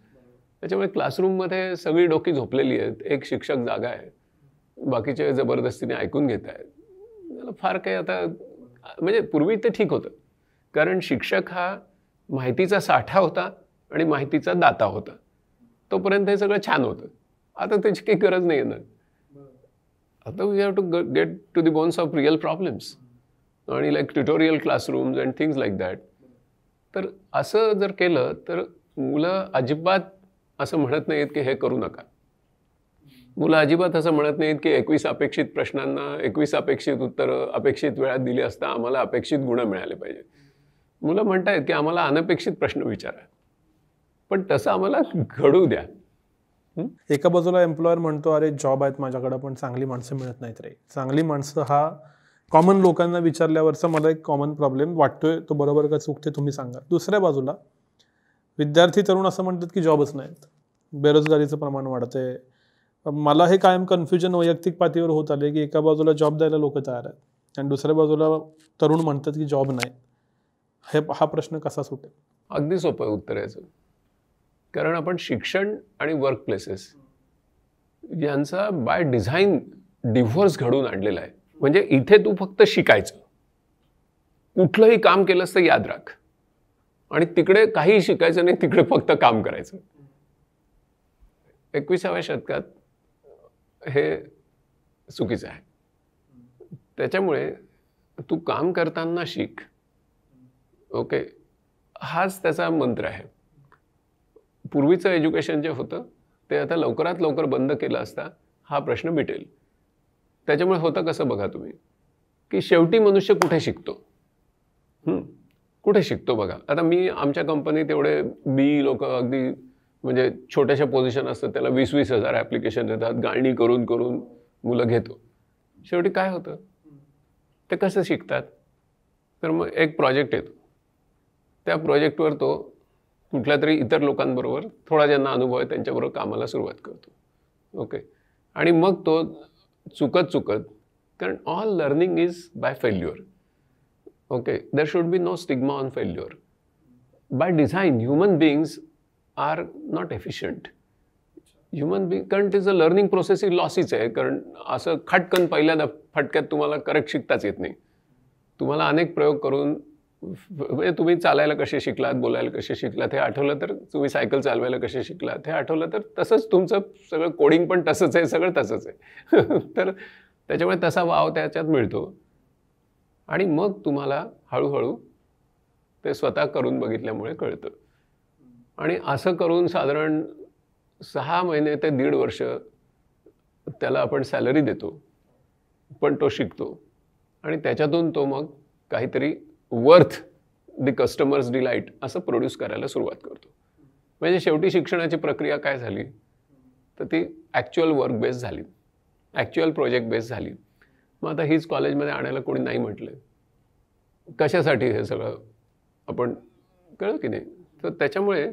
त्याच्यामुळे क्लासरूममध्ये सगळी डोकी झोपलेली आहेत, एक शिक्षक जागा आहे, बाकीचे जबरदस्तीने ऐकून घेत आहेत. त्याला फार काही आता म्हणजे पूर्वी ते ठीक होतं, कारण शिक्षक हा माहितीचा साठा होता आणि माहितीचा दाता होता. तोपर्यंत हे सगळं छान होतं. आता त्याची काही गरज नाही आहे ना. आता we have to get to the bones of real problems आणि like tutorial classrooms and things like that. तर असं जर केलं तर मुलं अजिबात असं म्हणत नाहीत की हे करू नका. मुलं अजिबात असं म्हणत नाहीत की 21 अपेक्षित प्रश्नांना 21 अपेक्षित उत्तरं अपेक्षित वेळात दिली असता आम्हाला अपेक्षित गुण मिळाले पाहिजे. मुलं म्हणतायत की आम्हाला अनपेक्षित प्रश्न विचारा, पण तसं आम्हाला घडू द्या. एका बाजूला एम्प्लॉयर म्हणतो अरे जॉब आहेत माझ्याकडे पण चांगली माणसं मिळत नाहीत रे. चांगली माणसं हा कॉमन लोकांना विचारल्यावरचा मला एक कॉमन प्रॉब्लेम वाटतोय. तो बरोबर का चूक ते तुम्ही सांगा. दुसऱ्या बाजूला विद्यार्थी तरुण असं म्हणतात की जॉबच नाहीत, बेरोजगारीचं प्रमाण वाढतंय. मला हे कायम कन्फ्युजन वैयक्तिक पातळीवर होत आले की एका बाजूला जॉब द्यायला लोक तयार आहेत आणि दुसऱ्या बाजूला तरुण म्हणतात की जॉब नाही. हा प्रश्न कसा सुटेल? अगदी सोपं उत्तर याचं. कारण आपण शिक्षण आणि वर्क प्लेसेस यांचा बाय डिझाईन डिव्होर्स घडवून आणलेला आहे. म्हणजे इथे तू फक्त शिकायचं, कुठलंही काम केलंस तर याद राख, आणि तिकडे काही शिकायचं नाही, तिकडे फक्त काम करायचं. 21व्या शतकात हे चुकीचं आहे. त्याच्यामुळे तू काम करताना शिक. ओके, हाच त्याचा मंत्र आहे. पूर्वीचं एज्युकेशन जे होतं ते आता लवकरात लवकर बंद केलं असता हा प्रश्न मिटेल. त्याच्यामुळे होतं कसं बघा तुम्ही, की शेवटी मनुष्य कुठे शिकतो, कुठे शिकतो बघा. आता मी आमच्या कंपनीत एवढे बी लोक अगदी म्हणजे छोट्याशा पोझिशन असतात त्याला 20-20 हजार ॲप्लिकेशन येतात, गाळणी करून करून मुलं घेतो. शेवटी काय होतं, ते कसं शिकतात, तर मग एक प्रोजेक्ट येतो, त्या प्रोजेक्टवर तो कुठल्या तरी इतर लोकांबरोबर थोडा ज्यांना अनुभव आहे त्यांच्याबरोबर कामाला सुरुवात करतो. ओके, आणि मग तो चुकत कारण all learning is by failure. Okay, there should be no stigma on failure. By design human beings are not efficient. Human being, कारण तिचं लर्निंग प्रोसेस ही लॉसीच आहे. कारण असं खटकन पहिल्या फटक्यात तुम्हाला करेक्ट शिकताच येत नाही. तुम्हाला अनेक प्रयोग करून म्हणजे तुम्ही चालायला कसे शिकलात, बोलायला कसे शिकलात हे आठवलं तर, तुम्ही सायकल चालवायला कसे शिकलात हे आठवलं तर, तसंच तुमचं सगळं कोडिंग पण तसंच आहे, सगळं तसंच आहे. तर त्याच्यामुळे तसा वाव त्याच्यात मिळतो आणि मग तुम्हाला हळूहळू ते स्वतः करून बघितल्यामुळे कळतं. आणि असं करून साधारण 6 महिने ते 1.5 वर्ष त्याला आपण सॅलरी देतो, पण तो शिकतो आणि त्याच्यातून तो मग काहीतरी वर्थ द कस्टमर्स डिलाईट असं प्रोड्यूस करायला सुरुवात करतो. म्हणजे शेवटी शिक्षणाची प्रक्रिया काय झाली तर ती ॲक्च्युअल वर्क बेस झाली, ॲक्च्युअल प्रोजेक्ट बेस झाली. मग आता हीच कॉलेजमध्ये आणायला कोणी नाही म्हटलं, कशासाठी हे सगळं आपण कळलं की नाही. तर त्याच्यामुळे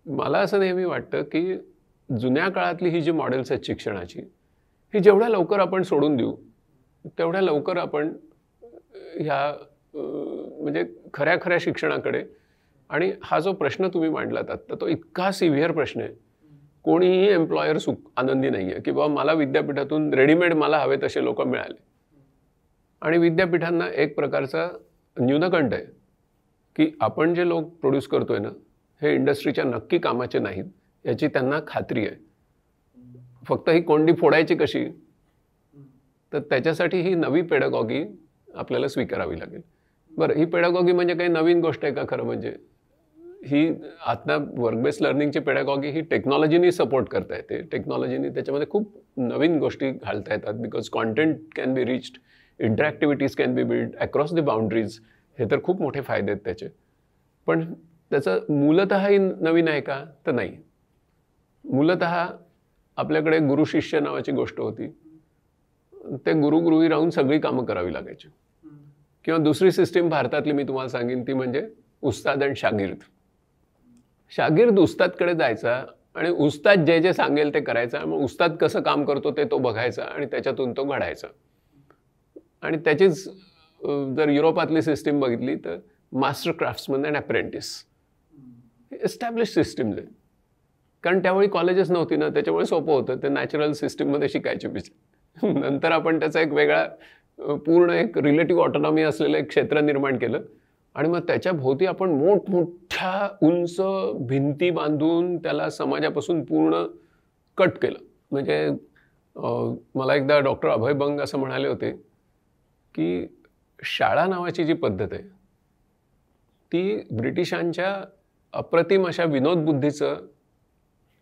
मला असं नेहमी वाटतं की जुन्या काळातली ही जी मॉडेल्स आहेत शिक्षणाची, ही जेवढ्या लवकर आपण सोडून देऊ तेवढ्या लवकर आपण ह्या म्हणजे खऱ्या खऱ्या शिक्षणाकडे. आणि हा जो प्रश्न तुम्ही मांडलात आत्ता, तो इतका सिव्हिअर प्रश्न आहे. कोणीही एम्प्लॉयर आनंदी नाही आहे की बाबा मला विद्यापीठातून रेडीमेड मला हवे तसे लोक मिळाले. आणि विद्यापीठांना एक प्रकारचा न्यूनगंड आहे की आपण जे लोक प्रोड्यूस करतोय ना, हे इंडस्ट्रीच्या नक्की कामाचे नाहीत याची त्यांना खात्री आहे. फक्त ही कोंडी फोडायची कशी, तर त्याच्यासाठी ही नवी पेडागॉगी आपल्याला स्वीकारावी लागेल. बरं, ही पेडागॉगी म्हणजे काही नवीन गोष्ट आहे का? खरं म्हणजे ही आता वर्क बेस्ड लर्निंगची पेडागॉगी ही टेक्नॉलॉजीनी सपोर्ट करता येते. टेक्नॉलॉजीनी त्याच्यामध्ये खूप नवीन गोष्टी घालता येतात. Because content can be reached, interactivities can be build across the boundaries. हे तर खूप मोठे फायदे आहेत त्याचे. पण त्याचं मूलतःही नवीन आहे का? तर नाही. मूलतः आपल्याकडे गुरु शिष्य नावाची गोष्ट होती. ते गुरुगृही राहून सगळी कामं करावी लागायची. किंवा दुसरी सिस्टीम भारतातली मी तुम्हाला सांगेन ती म्हणजे उस्ताद आणि शागिर्द. शागिर्द उस्तादकडे जायचा आणि उस्ताद जे जे सांगेल ते करायचा. मग उस्ताद कसं काम करतो ते तो बघायचा आणि त्याच्यातून तो घडायचा. आणि त्याचीच जर युरोपातली सिस्टीम बघितली तर master craftsman and apprentice establish systems आहेत. कारण त्यावेळी कॉलेजेस नव्हती ना, त्याच्यामुळे सोपं होतं. ते नॅचरल सिस्टीममध्ये शिकायचे पिछे. नंतर आपण त्याचा एक वेगळा पूर्ण एक रिलेटिव्ह ऑटोनॉमी असलेलं एक क्षेत्र निर्माण केलं आणि मग त्याच्या भोवती आपण मोठमोठ्या उंच भिंती बांधून त्याला समाजापासून पूर्ण कट केलं. म्हणजे मला एकदा डॉक्टर अभय बंग असं म्हणाले होते की शाळा नावाची जी पद्धत आहे ती ब्रिटिशांच्या अप्रतिम अशा विनोदबुद्धीचं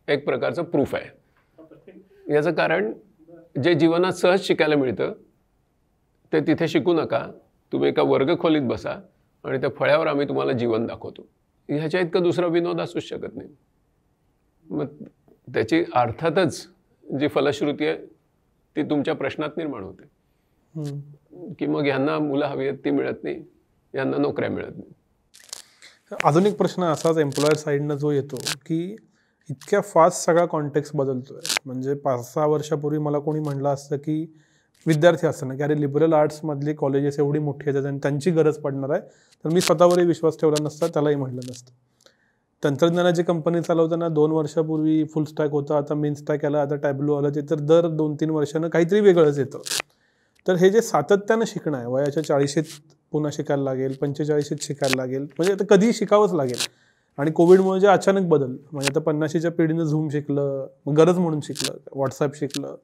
एक प्रकारचं प्रूफ आहे. याचं कारण जे जीवनात सहज शिकायला मिळतं ते तिथे शिकू नका. तुम्ही एका वर्गखोलीत बसा आणि त्या फळ्यावर आम्ही तुम्हाला जीवन दाखवतो. ह्याच्या इतकं दुसरा विनोद असूच शकत नाही. मग त्याची अर्थातच जी फलश्रुती आहे ती तुमच्या प्रश्नात निर्माण होते की मग यांना मुलं हवी आहेत ती मिळत नाही, यांना नोकऱ्या मिळत नाही. अजून एक प्रश्न असाच एम्प्लॉयर साईडनं जो येतो की इतक्या फास्ट सगळा कॉन्टेक्स्ट बदलतोय. म्हणजे 5-6 वर्षापूर्वी मला कोणी म्हणलं असतं की विद्यार्थी असताना की अरे लिबरल आर्ट्समधली कॉलेजेस एवढी मोठी आहेत आणि त्यांची गरज पडणार आहे, तर मी स्वतःवरही विश्वास ठेवला नसता, त्यालाही म्हटलं नसतं. तंत्रज्ञानाची कंपनी चालवताना 2 वर्षापूर्वी फुल स्टॅक होतं, आता मेन स्टॅक आला, आता टॅब्लो आलं, ते तर दर 2-3 वर्षानं काहीतरी वेगळंच येतं. तर हे जे सातत्यानं शिकणं आहे, वयाच्या 40शीत पुन्हा शिकायला लागेल, 45शीत शिकायला लागेल, म्हणजे आता कधीही शिकावंच लागेल. आणि कोविडमुळे जे अचानक बदल, म्हणजे आता 50शीच्या पिढीनं झूम शिकलं, गरज म्हणून शिकलं, व्हॉट्सॲप शिकलं,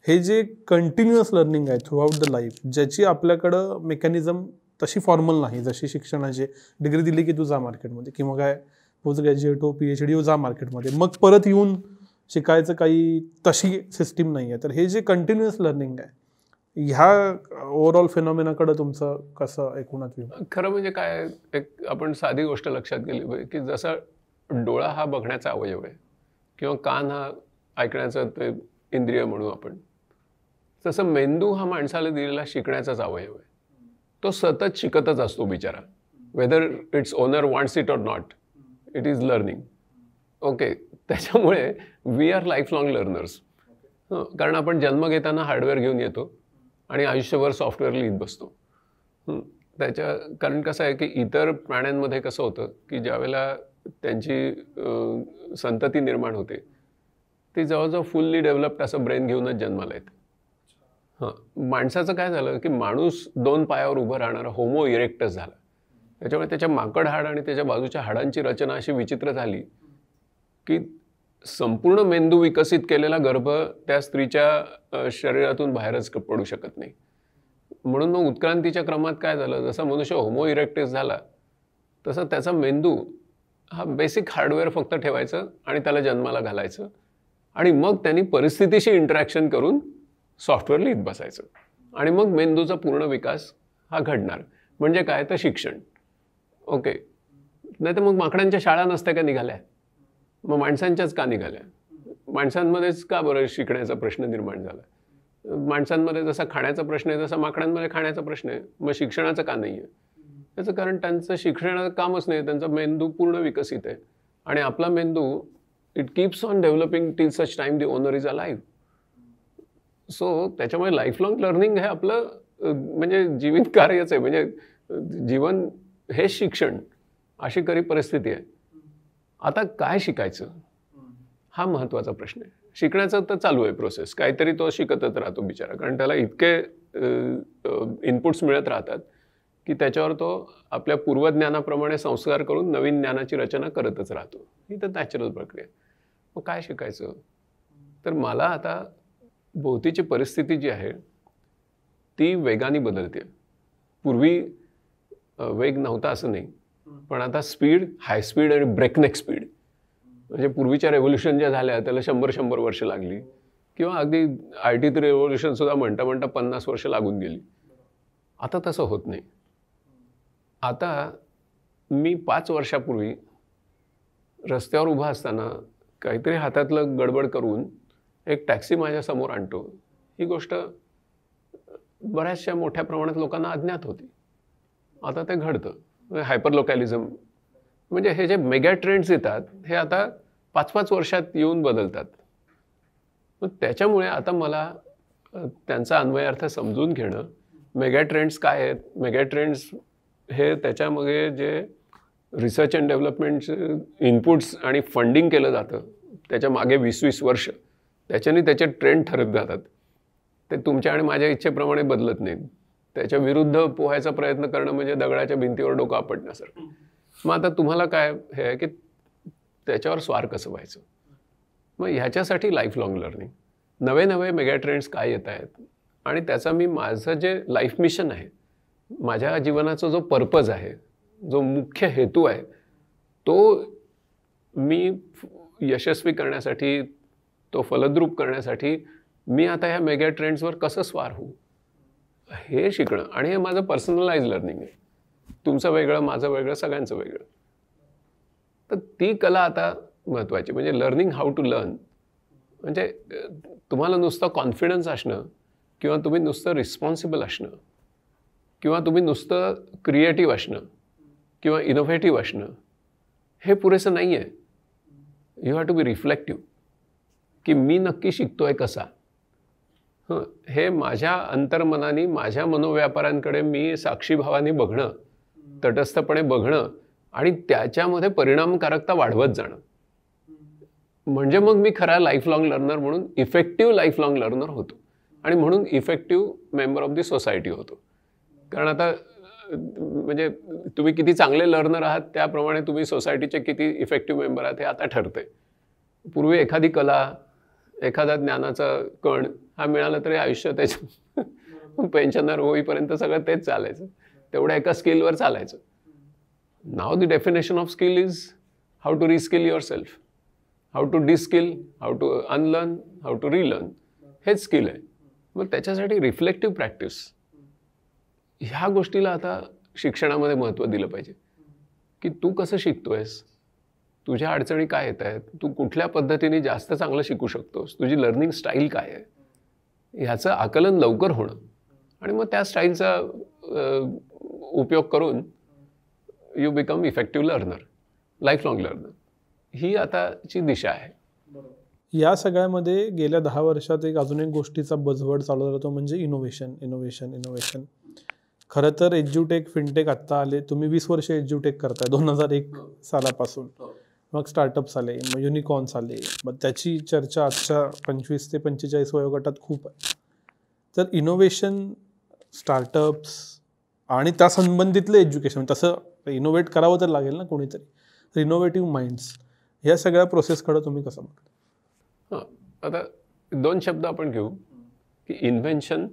हे जे कंटिन्युअस लर्निंग आहे थ्रू आउट द लाईफ, ज्याची आपल्याकडं मेकॅनिझम तशी फॉर्मल नाही. जशी शिक्षणाची डिग्री दिली की तू जा मार्केटमध्ये, किंवा काय पोस्ट ग्रॅज्युएट हो, PhD हो, जा मार्केटमध्ये, मग परत येऊन शिकायचं काही तशी सिस्टीम नाही आहे. तर हे जे कंटिन्युअस लर्निंग आहे, ह्या ओव्हरऑल फिनॉमिनाकडे तुमचं कसं एकूणात व्ह्यू? खरं म्हणजे काय, एक आपण साधी गोष्ट लक्षात गेली पाहिजे की जसा डोळा हा बघण्याचा अवयव आहे किंवा कान हा ऐकण्याचा ते इंद्रिय म्हणू आपण, तसं मेंदू हा माणसाला दिलेला शिकण्याचाच अवयव आहे. तो सतत शिकतच असतो बिचारा. Whether its owner wants it or not, it is learning. Okay, त्याच्यामुळे we are lifelong learners. कारण आपण जन्म घेताना हार्डवेअर घेऊन येतो आणि आयुष्यभर सॉफ्टवेअर लिहित बसतो. कारण कसं आहे की इतर प्राण्यांमध्ये कसं होतं की ज्यावेळेला त्यांची संतती निर्माण होते ती जवळजवळ फुल्ली डेव्हलप्ड असं ब्रेन घेऊनच जन्माला येते. माणसाचं काय झालं की माणूस 2 पायावर उभं राहणारा होमो इरेक्टस झाला. त्याच्यामुळे त्याच्या माकड हाड आणि त्याच्या बाजूच्या हाडांची रचना अशी विचित्र झाली की संपूर्ण मेंदू विकसित केलेला गर्भ त्या स्त्रीच्या शरीरातून बाहेरच पडू शकत नाही. म्हणून मग उत्क्रांतीच्या क्रमात काय झालं, जसा मनुष्य होमो इरेक्टस झाला तसं त्याचा मेंदू हा बेसिक हार्डवेअर फक्त ठेवायचं आणि त्याला जन्माला घालायचं आणि मग त्यांनी परिस्थितीशी इंटरॅक्शन करून सॉफ्टवेअर लिहित बसायचं आणि मग मेंदूचा पूर्ण विकास हा घडणार. म्हणजे काय तर शिक्षण. ओके, नाही तर मग माकडांच्या शाळा नसत्या का निघाल्या, मग माणसांच्याच का निघाल्या? माणसांमध्येच का बरं शिकण्याचा प्रश्न निर्माण झाला? माणसांमध्ये जसा खाण्याचा प्रश्न आहे तसा माकडांमध्ये खाण्याचा प्रश्न आहे, मग शिक्षणाचं का नाही आहे? त्याचं कारण त्यांचं शिक्षणाचं कामच नाही, त्यांचा मेंदू पूर्ण विकसित आहे आणि आपला मेंदू it keeps on developing till such time the owner is alive. So त्याच्यामुळे लाईफ लॉंग लर्निंग हे आपलं म्हणजे जीवित कार्यच आहे. म्हणजे जीवन हे शिक्षण अशी खरी परिस्थिती आहे. आता काय शिकायचं हा महत्त्वाचा प्रश्न आहे. शिकण्याचं तर चालू आहे प्रोसेस, काहीतरी तो शिकतच राहतो बिचारा, कारण त्याला इतके इनपुट्स मिळत राहतात की त्याच्यावर तो आपल्या पूर्वज्ञानाप्रमाणे संस्कार करून नवीन ज्ञानाची रचना करतच राहतो. ही तर नॅचरल प्रक्रिया. मग काय शिकायचं? तर मला आता भोवतीची परिस्थिती जी आहे ती वेगाने बदलते. पूर्वी वेग नव्हता असं नाही, पण आता स्पीड, हाय स्पीड आणि ब्रेकनेक स्पीड. म्हणजे पूर्वीच्या रेव्होल्युशन ज्या झाल्या त्याला 100 वर्ष लागली, किंवा अगदी IT रेव्होल्युशनसुद्धा म्हणता म्हणता 50 वर्ष लागून गेली. आता तसं होत नाही. आता मी 5 वर्षापूर्वी रस्त्यावर उभा असताना काहीतरी हातातलं गडबड करून एक टॅक्सी माझ्यासमोर आणतो. ही गोष्ट बऱ्याचशा मोठ्या प्रमाणात लोकांना अज्ञात होती. आता ते घडतं. हायपर लोकॅलिझम म्हणजे हे जे मेगा ट्रेंड्स येतात हे आता 5-5 वर्षात येऊन बदलतात. मग त्याच्यामुळे आता मला त्यांचा अन्वयार्थ समजून घेणं, मेगा ट्रेंड्स काय आहेत, मेगा ट्रेंड्स हे त्याच्यामध्ये जे रिसर्च अँड डेव्हलपमेंट इनपुट्स आणि फंडिंग केलं जातं त्याच्या मागे 20-20 वर्ष, त्याच्याने त्याचे ट्रेंड ठरत जातात. ते तुमच्या आणि माझ्या इच्छेप्रमाणे बदलत नाहीत. त्याच्या विरुद्ध पोहायचा प्रयत्न करणं म्हणजे दगडाच्या भिंतीवर डोकं आपटण्यासारखं. मग आता तुम्हाला काय हे आहे की त्याच्यावर स्वार कसं व्हायचं. मग ह्याच्यासाठी लाईफ लॉंग लर्निंग, नवे नवे मेगा ट्रेंड्स काय येत आहेत आणि त्याचा मी माझं जे लाईफ मिशन आहे, माझ्या जीवनाचा जो पर्पज आहे, जो मुख्य हेतू आहे, तो मी यशस्वी करण्यासाठी, तो फलद्रूप करण्यासाठी मी आता ह्या मेगा ट्रेंड्सवर कसं स्वार होऊ हे शिकणं. आणि हे माझं पर्सनलाइज लर्निंग आहे. तुमचं वेगळं, माझं वेगळं, सगळ्यांचं वेगळं. तर ती कला आता महत्त्वाची. म्हणजे लर्निंग हाऊ टू लर्न म्हणजे तुम्हाला नुसतं कॉन्फिडन्स असणं, किंवा तुम्ही नुसतं रिस्पॉन्सिबल असणं, किंवा तुम्ही नुसतं क्रिएटिव्ह असणं किंवा इनोव्हेटिव्ह असणं हे पुरेसं नाही आहे. You have to be reflective की मी नक्की शिकतोय कसा. हे माझ्या अंतर्मनाने, माझ्या मनोव्यापारांकडे मी साक्षीभावाने बघणं, तटस्थपणे बघणं आणि त्याच्यामध्ये परिणामकारकता वाढवत जाणं. म्हणजे मग मी खरा लाईफ लॉंग लर्नर म्हणून इफेक्टिव्ह लाईफ लॉंग लर्नर होतो आणि म्हणून effective member of the society होतो. कारण आता म्हणजे तुम्ही किती चांगले लर्नर आहात त्याप्रमाणे तुम्ही सोसायटीचे किती इफेक्टिव्ह मेंबर आहात हे आता ठरतंय. पूर्वी एखादी कला, एखादा ज्ञानाचा कण हा मिळाला तरी आयुष्य त्याच्या पेन्शनर होईपर्यंत सगळं तेच चालायचं, तेवढ्या एका स्किलवर चालायचं. Now the definition of skill is how to reskill yourself, how to deskill, how to unlearn, how to relearn. हेच स्किल आहे. मग त्याच्यासाठी रिफ्लेक्टिव्ह प्रॅक्टिस ह्या गोष्टीला आता शिक्षणामध्ये महत्त्व दिलं पाहिजे. की तू कसं शिकतोयस, तुझ्या अडचणी काय येत आहेत, तू कुठल्या पद्धतीने जास्त चांगलं शिकू शकतोस, तुझी लर्निंग स्टाईल काय आहे, ह्याचं आकलन लवकर होणं आणि मग त्या स्टाईलचा उपयोग करून you become effective learner, lifelong learner. ही आताची दिशा आहे. या सगळ्यामध्ये गेल्या 10 वर्षात अजून एक गोष्टीचा बजवर्ड चालू राहतो म्हणजे इनोव्हेशन, इनोव्हेशन, इनोव्हेशन. खरं तर एज्युटेक, फिनटेक आत्ता आले. तुम्ही 20 वर्ष एज्युटेक करताय 2001 सालापासून. मग स्टार्टअप्स आले, मग युनिकॉर्न्स आले. मग त्याची चर्चा आजच्या 25 ते 45 वयोगटात खूप आहे. तर इनोव्हेशन, स्टार्टअप्स, आणि त्या संबंधितलं एज्युकेशन, तसं इनोव्हेट करावं तर लागेल ना कोणीतरी, इनोव्हेटिव्ह माइंड्स, ह्या सगळ्या प्रोसेसकडे तुम्ही कसं बघता? हां, आता 2 शब्द आपण घेऊ की इन्व्हेन्शन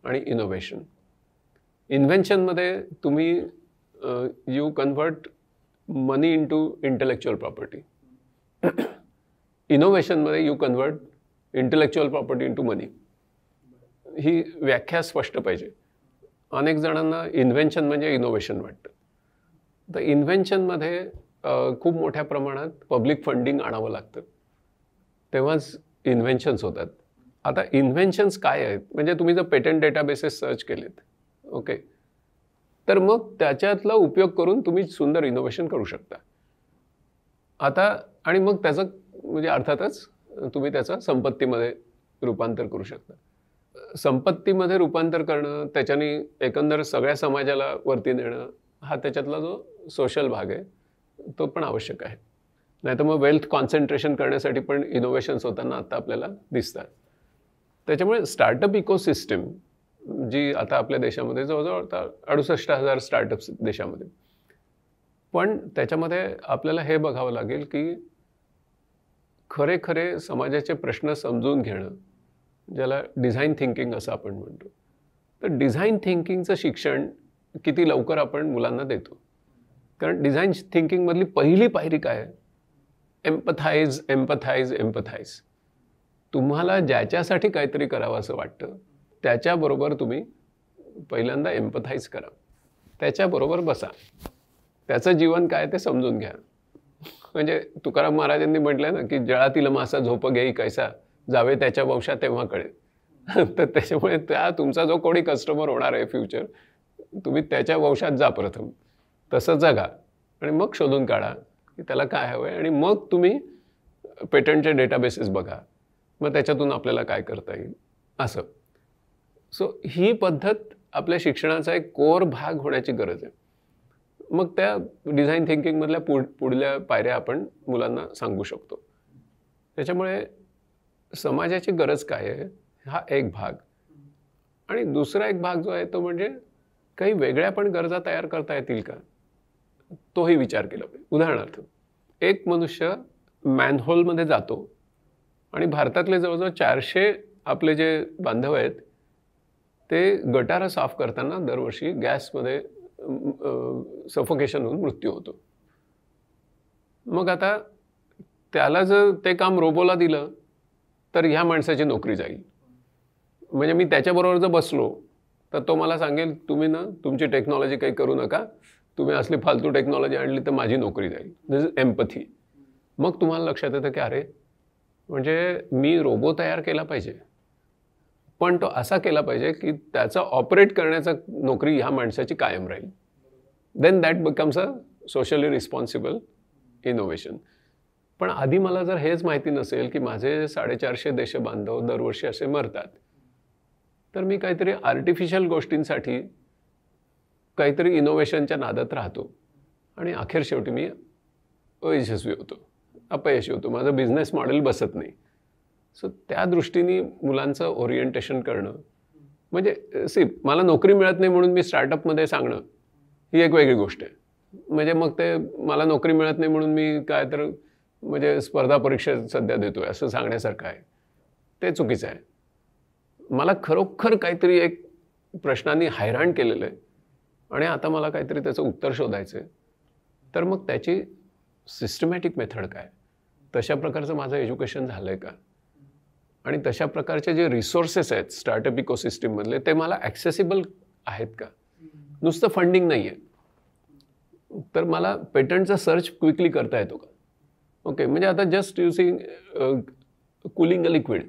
आणि इनोव्हेशन. इन्व्हेन्शनमध्ये तुम्ही you convert money into intellectual property. इनोव्हेशनमध्ये you convert intellectual property into money. ही व्याख्या स्पष्ट पाहिजे. अनेक जणांना इन्व्हेन्शन म्हणजे इनोव्हेशन वाटतं. तर इन्व्हेन्शनमध्ये खूप मोठ्या प्रमाणात पब्लिक फंडिंग आणावं लागतं, तेव्हाच इन्व्हेन्शन्स होतात. आता इन्व्हेन्शन्स काय आहेत, म्हणजे तुम्ही जर पेटंट डेटाबेसेस सर्च केलेत, ओके, तर मग त्याच्यातला उपयोग करून तुम्ही सुंदर इनोव्हेशन करू शकता. आता आणि मग त्याचं म्हणजे अर्थातच तुम्ही त्याचं संपत्तीमध्ये रूपांतर करू शकता. संपत्तीमध्ये रूपांतर करणं, त्याच्याने एकंदर सगळ्या समाजाला वरती नेणं, हा त्याच्यातला जो सोशल भाग आहे तो पण आवश्यक आहे. नाही तर मग वेल्थ कॉन्सन्ट्रेशन करण्यासाठी पण इनोव्हेशन्स होताना आता आपल्याला दिसतात. त्याच्यामुळे स्टार्टअप इकोसिस्टम जी आता आपल्या देशामध्ये जवळजवळ आता 68,000 स्टार्टअप्स देशामध्ये, पण त्याच्यामध्ये आपल्याला हे बघावं लागेल की खरे खरे समाजाचे प्रश्न समजून घेणं, ज्याला डिझाईन थिंकिंग असं आपण म्हणतो, तर डिझाईन थिंकिंगचं शिक्षण किती लवकर आपण मुलांना देतो. कारण डिझाईन थिंकिंगमधली पहिली पायरी काय आहे? एम्पथाईज, एम्पथाईज, एम्पथाईज. तुम्हाला ज्याच्यासाठी काहीतरी करावं असं वाटतं त्याच्याबरोबर तुम्ही पहिल्यांदा एम्पथाईज करा, त्याच्याबरोबर बसा, त्याचं जीवन काय ते समजून घ्या. म्हणजे तुकाराम महाराजांनी म्हटलं ना की जळातील मासा झोप घेई कैसा, जावे त्याच्या वंशा तेव्हा कळेल. तर त्याच्यामुळे त्या तुमचा जो कोणी कस्टमर होणार आहे फ्युचर, तुम्ही त्याच्या वंशात जा प्रथम, तसं जगा आणि मग शोधून काढा की त्याला काय हवं आहे, आणि मग तुम्ही पेटंटचे डेटाबेसेस बघा, मग त्याच्यातून आपल्याला काय करता येईल असं. सो ही पद्धत आपल्या शिक्षणाचा एक कोर भाग होण्याची गरज आहे. मग त्या डिझाईन थिंकिंगमधल्या पुढल्या पायऱ्या आपण मुलांना सांगू शकतो. त्याच्यामुळे समाजाची गरज काय आहे हा एक भाग, आणि दुसरा एक भाग जो आहे तो म्हणजे काही वेगळ्या पण गरजा तयार करता येतील का, तोही विचार केला पाहिजे. उदाहरणार्थ, एक मनुष्य मॅनहोलमध्ये जातो आणि भारतातले जवळजवळ 400 आपले जे बांधव आहेत ते गटारं साफ करताना दरवर्षी गॅसमध्ये सफोकेशन होऊन मृत्यू होतो. मग आता त्याला जर ते काम रोबोला दिलं तर ह्या माणसाची नोकरी जाईल. म्हणजे मी त्याच्याबरोबर जर बसलो तर तो मला सांगेल तुम्ही ना तुमची टेक्नॉलॉजी काही करू नका, तुम्ही असली फालतू टेक्नॉलॉजी आणली तर माझी नोकरी जाईल. दिस इज एम्पथी. मग तुम्हाला लक्षात येतं की अरे, म्हणजे मी रोबो तयार केला पाहिजे, पण तो असा केला पाहिजे की त्याचा ऑपरेट करण्याचा नोकरी ह्या माणसाची कायम राहील. Then that becomes a socially responsible innovation. पण आधी मला जर हेच माहिती नसेल की माझे 450 देश बांधव दरवर्षी असे मरतात, तर मी काहीतरी आर्टिफिशियल गोष्टींसाठी काहीतरी इनोव्हेशनच्या नादात राहतो आणि अखेर शेवटी मी अयशस्वी होतो, अपयशी होतो, माझं बिझनेस मॉडेल बसत नाही. सो त्या दृष्टीने मुलांचं ओरिएंटेशन करणं, म्हणजे मला नोकरी मिळत नाही म्हणून मी स्टार्टअपमध्ये सांगणं ही एक वेगळी गोष्ट आहे. म्हणजे मग ते मला नोकरी मिळत नाही म्हणून मी काय तर म्हणजे स्पर्धा परीक्षा सध्या देतोय असं सांगण्यासारखं आहे, ते चुकीचं आहे. मला खरोखर काहीतरी एक प्रश्नांनी हैराण केलेलं आहे आणि आता मला काहीतरी त्याचं उत्तर शोधायचं आहे, तर मग त्याची सिस्टमॅटिक मेथड काय, तशा प्रकारचं माझं एज्युकेशन झालं आहे का, आणि तशा प्रकारचे जे रिसोर्सेस आहेत स्टार्टअप इकोसिस्टीममधले ते मला ॲक्सेसिबल आहेत का. नुसतं फंडिंग नाही आहे तर मला पेटंटचा सर्च क्विकली करता येतो का. ओके, म्हणजे आता just using cooling a liquid,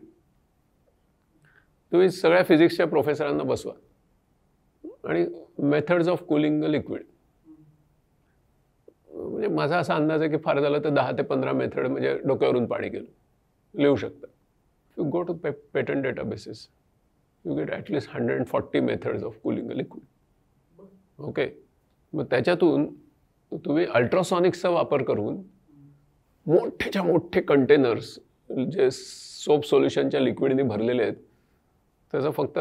तुम्ही सगळ्या फिजिक्सच्या प्रोफेसरांना बसवा आणि methods of cooling a liquid, म्हणजे माझा असा अंदाज आहे की फार झालं तर 10 ते 15 मेथड म्हणजे डोक्यावरून पाणी गेलं लिहू शकता. You go to patent databases, you get at least 140 methods of cooling a liquid. Okay, मग त्याच्यातून तुम्ही अल्ट्रासॉनिक्सचा वापर करून मोठेच्या मोठे कंटेनर्स जे सोप सोल्युशनच्या लिक्विडने भरलेले आहेत, त्याचा फक्त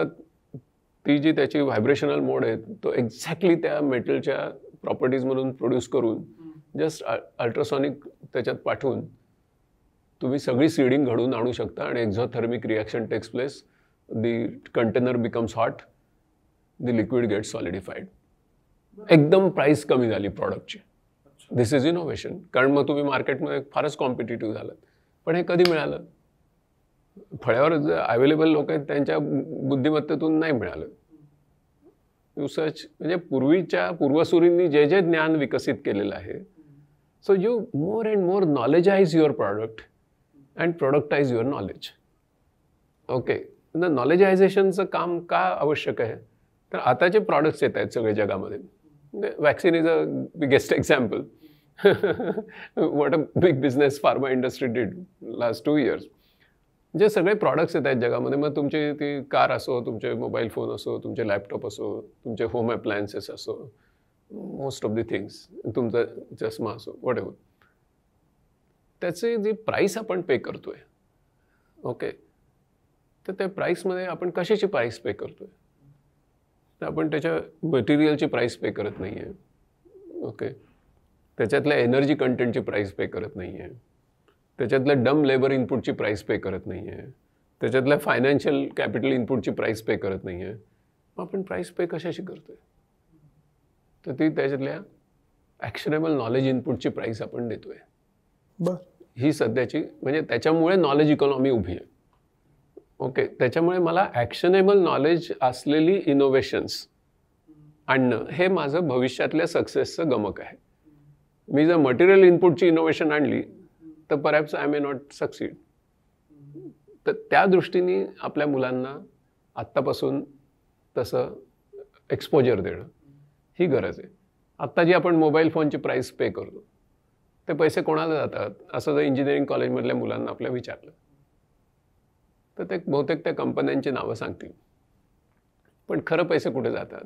ती जी त्याची व्हायब्रेशनल मोड आहे तो एक्झॅक्टली त्या मेटलच्या प्रॉपर्टीजमधून प्रोड्यूस करून जस्ट अल्ट्रासॉनिक त्याच्यात पाठवून तुम्ही सगळी सीडिंग घडवून आणू शकता आणि एक्झॉथर्मिक रिॲक्शन टेक्स प्लेस, दी कंटेनर बिकम्स हॉट, दी लिक्विड गेट सॉलिडिफाईड. एकदम प्राईस कमी झाली प्रॉडक्टची. दिस इज इनोव्हेशन. कारण मग तुम्ही मार्केटमध्ये फारच कॉम्पिटिटिव्ह झालात. पण हे कधी मिळालं? फळ्यावर जे अवेलेबल लोक आहेत त्यांच्या बुद्धिमत्तेतून नाही मिळालं. यू सर्च म्हणजे पूर्वसुरींनी जे जे ज्ञान विकसित केलेलं आहे, so you more and more knowledgize your product and productize your knowledge. Okay, नॉलेजायझेशनचं काम का आवश्यक आहे? तर आताचे प्रॉडक्ट्स येत आहेत सगळे जगामध्ये. Vaccine is a biggest example. What a big business pharma industry did last 2 years. जे सगळे प्रॉडक्ट्स येत आहेत जगामध्ये, मग तुमची ती कार असो, तुमचे मोबाईल फोन असो, तुमचे लॅपटॉप असो, तुमचे होम अप्लायन्सेस असो, मोस्ट ऑफ द थिंग्स, तुमचा चष्मा असो, वॉट एव्हर, त्याची जी प्राईस आपण पे करतोय, ओके, तर त्या प्राईसमध्ये आपण कशाची प्राईस पे करतोय? तर आपण त्याच्या मटेरियलची प्राईस पे करत नाही आहे. ओके, त्याच्यातल्या एनर्जी कंटेंटची प्राईस पे करत नाही आहे, त्याच्यातल्या डम लेबर इनपुटची प्राईस पे करत नाही आहे, त्याच्यातल्या फायनान्शियल कॅपिटल इनपुटची प्राईस पे करत नाही आहे. मग आपण प्राईस पे कशाशी करतोय? तर ती त्याच्यातल्या ॲक्शनेबल नॉलेज इनपुटची प्राईस आपण देतोय. बरं, ही सध्याची म्हणजे त्याच्यामुळे नॉलेज इकॉनॉमी उभी आहे. ओके, त्याच्यामुळे मला ॲक्शनेबल नॉलेज असलेली इनोव्हेशन्स आणणं हे माझं भविष्यातल्या सक्सेसचं गमक आहे. मी जर मटेरियल इनपुटची इनोव्हेशन आणली तर perhaps I may not succeed. तर त्या दृष्टीने आपल्या मुलांना आत्तापासून तसं एक्सपोजर देणं ही गरज आहे. आत्ता जी आपण मोबाईल फोनची प्राईस पे करतो ते पैसे कोणाला जातात असं जर इंजिनिअरिंग कॉलेजमधल्या मुलांना आपल्या विचारलं तर ते बहुतेक त्या कंपन्यांची नावं सांगतील. पण खरं पैसे कुठे जातात?